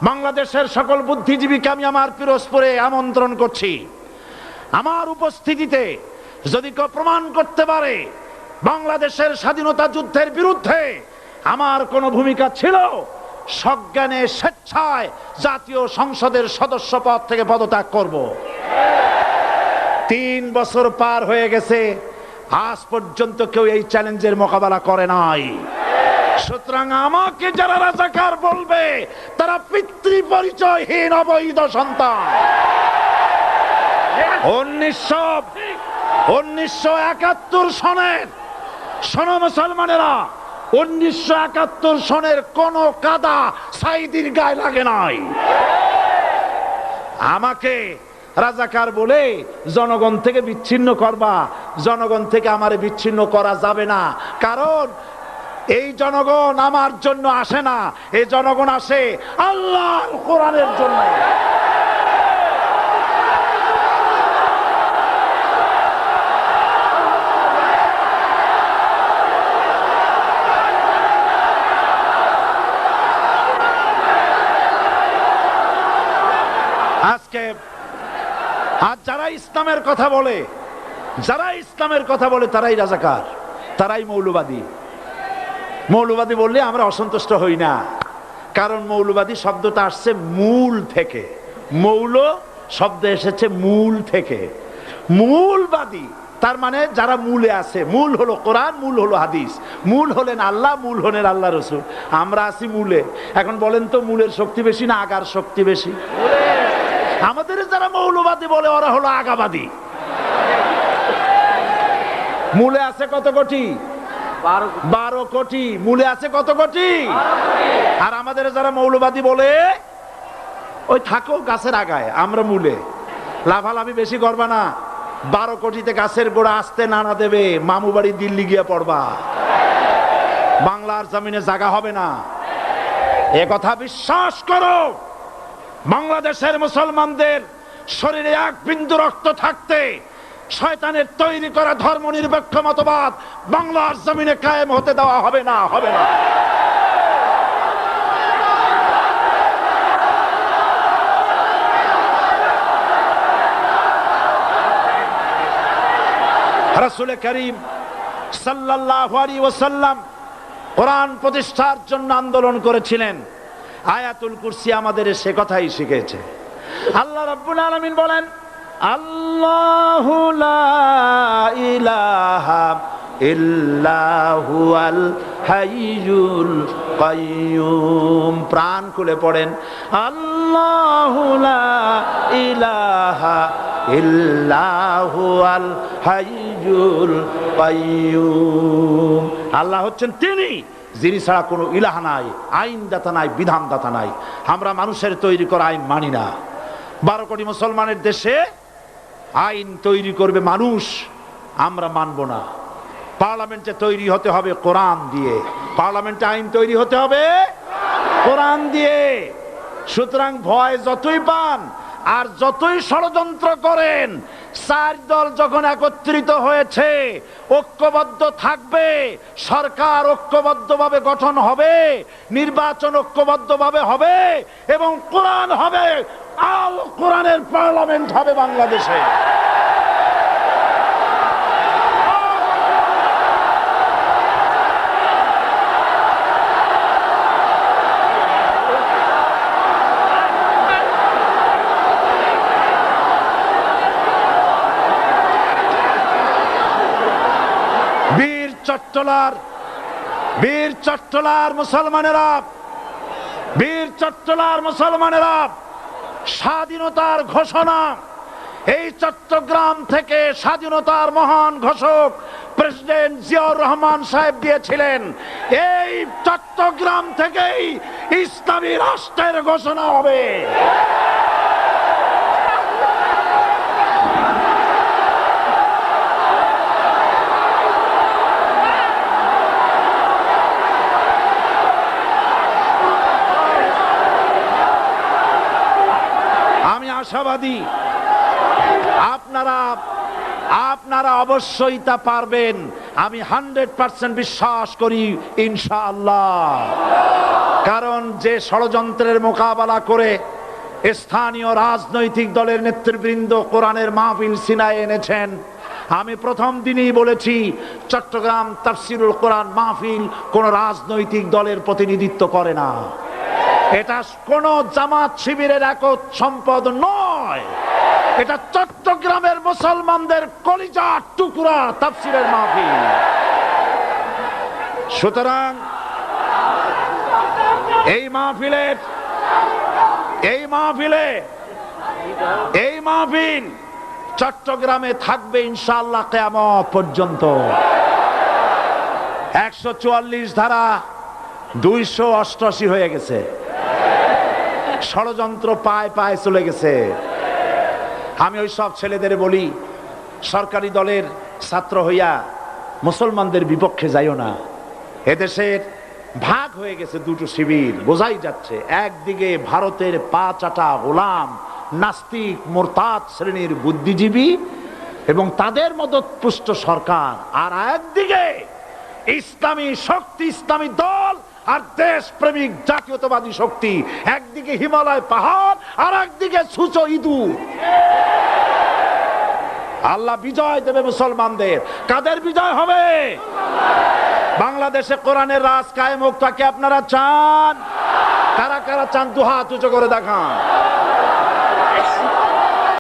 A: বাংলাদেশের সকল বুদ্ধিজীবীকে আমি আমার পিরোজপুরে আমন্ত্রণ করছি। আমার উপস্থিতিতে যদি কেউ প্রমাণ করতে পারে বাংলাদেশের স্বাধীনতা যুদ্ধের বিরুদ্ধে আমার কোনো ভূমিকা ছিল, সজ্ঞানে স্বেচ্ছায় জাতীয় সংসদের সদস্য পদ থেকে পদত্যাগ করব। 3 বছর পার হয়ে গেছে, আজ পর্যন্ত কেউ এই চ্যালেঞ্জের মোকাবেলা করে নাই। সুতরাং আমাকে যারা রাজাকার বলবে তারা পিতৃ পরিচয়হীন অবৈধ সন্তান। 1971 সনের, শোনো মুসলমানেরা, 1971 সনের কোন কাদা সাইদির গায়ে লাগে নাই। আমাকে রাজাকার বলে জনগণ থেকে বিচ্ছিন্ন করবা, জনগণ থেকে আমারে বিচ্ছিন্ন করা যাবে না। কারণ এই জনগণ আমার জন্য আসে না, এই জনগণ আসে আল্লাহর কোরআনের জন্য। আজকে আর যারা ইসলামের কথা বলে, যারা ইসলামের কথা বলে তারাই রাজাকার, তারাই মৌলবাদী। মৌলবাদী বললে আমরা অসন্তুষ্ট হই না, কারণ মৌলবাদী শব্দটা আসছে মূল থেকে। মৌল শব্দ এসেছে মূল থেকে। মূলবাদী তার মানে যারা মূলে আছে। মূল হলো কোরআন, মূল হলো হাদিস, মূল হলেন আল্লাহ, মূল হলেন আল্লাহ রসুল। আমরা আছি মূলে। এখন বলেন তো মূলের শক্তি বেশি না আগার শক্তি বেশি? আমাদের যারা মৌলবাদী বলে ওরা হলো আগাবাদী। মূলে আছে কত কোটি? 12 কোটি। মূলে আছে কত কোটি? আর আমাদের যারা মৌলবাদী বলে ওই থাকো গাছের আগায়, আমরা মূলে। লাফালাফি বেশি করবা না, 12 কোটিতে গাছের গোড়া আসতে নানা দেবে, মামু বাড়ি দিল্লি গিয়ে পড়বা, বাংলার জমিনে জায়গা হবে না। এ কথা বিশ্বাস করো। বাংলাদেশের মুসলমানদের শরীরে 1 বিন্দু রক্ত থাকতে শয়তানের তৈরি করা ধর্ম নিরপেক্ষ মতবাদ বাংলার জমিনে কায়েম হতে দেওয়া হবে না, হবে না। রাসূল করিম সাল্লাল্লাহু আলাইহি ওয়াসাল্লাম কোরআন প্রতিষ্ঠার জন্য আন্দোলন করেছিলেন। আয়াতুল কুরসি আমাদের সে কথাই শিখেছে। আল্লাহ রাব্বুল আলামিন বলেন, আল্লাহু লা ইলাহা ইল্লা হুয়াল হাইয়ুল কাইয়ুম। প্রাণ খুলে পড়েন, আল্লাহু লা ইলাহা ইল্লা হুয়াল হাইয়ুল কাইয়ুম। আল্লাহ হচ্ছেন তিনি যিনি ছাড়া কোনো ইলাহ নাই, আইনদাতা নাই, বিধানদাতা নাই। আমরা মানুষের তৈরি করা আইন মানি না। 12 কোটি মুসলমানের দেশে আইন তৈরি করবে মানুষ, আমরা মানব না। পার্লামেন্টে তৈরি হতে হবে কোরআন দিয়ে, পার্লামেন্টে আইন তৈরি হতে হবে কোরআন দিয়ে। সুতরাং ভয় যতই পান আর যতই ষড়যন্ত্র করেন, 4 দল যখন একত্রিত হয়েছে, ঐক্যবদ্ধ থাকবে, সরকার ঐক্যবদ্ধভাবে গঠন হবে, নির্বাচন ঐক্যবদ্ধভাবে হবে এবং কোরআন হবে, আল কোরআনের পার্লামেন্ট হবে বাংলাদেশে। বীর চট্টলার মুসলমানেরা, বীর চট্টলার মুসলমানেরা স্বাধীনতার ঘোষণা এই চট্টগ্রাম থেকে স্বাধীনতার মহান ঘোষক প্রেসিডেন্ট জিয়াউর রহমান সাহেব দিয়েছিলেন। এই চট্টগ্রাম থেকেই ইসলামী রাষ্ট্রের ঘোষণা হবে। আশাবাদী আপনারা আপনারা অবশ্যই তা পারবেন, আমি 100% বিশ্বাস করি ইনশাআল্লাহ। কারণ যে ষড়যন্ত্রের মোকাবেলা করে স্থানীয় রাজনৈতিক দলের নেতৃবৃন্দ কোরআনের মাহফিল সিনায় এনেছেন, আমি প্রথম দিনই বলেছি চট্টগ্রাম তাফসিরুল কোরআন মাহফিল কোন রাজনৈতিক দলের প্রতিনিধিত্ব করে না। এটা কোন জামাত শিবিরের একক সম্পদ নয়, এটা চট্টগ্রামের মুসলমানদের কলিজার টুকরা তাফসিরের মাহফিল। সুতরাং এই মাহফিল চট্টগ্রামে থাকবে ইনশাআল্লাহ কিয়ামত পর্যন্ত। 144 ধারা 288 হয়ে গেছে, ষড়যন্ত্র পায় পায় চলে গেছে। আমি ওই সব ছেলেদের বলি, সরকারি দলের ছাত্র হইয়া মুসলমানদের বিপক্ষে যাইও না। এদেশের ভাগ হয়ে গেছে দুটো শিবির, বোঝাই যাচ্ছে। একদিকে ভারতের পা চাটা গোলাম নাস্তিক মোরতাদ শ্রেণীর বুদ্ধিজীবী এবং তাদের মদতপুষ্ট সরকার, আর একদিকে ইসলামী শক্তি, ইসলামী দল আর দেশ প্রেমিক জাতীয়তাবাদী শক্তি। একদিকে হিমালয় পাহাড় আর একদিকে সূচো ইঁদুর। আল্লাহ বিজয় দেবে মুসলমানদের। কাদের বিজয় হবে? বাংলাদেশে কোরআনের রাজ কায়েম হোক, তাকে আপনারা চান? কারা কারা চান? দুহাত উঁচু করে দেখান।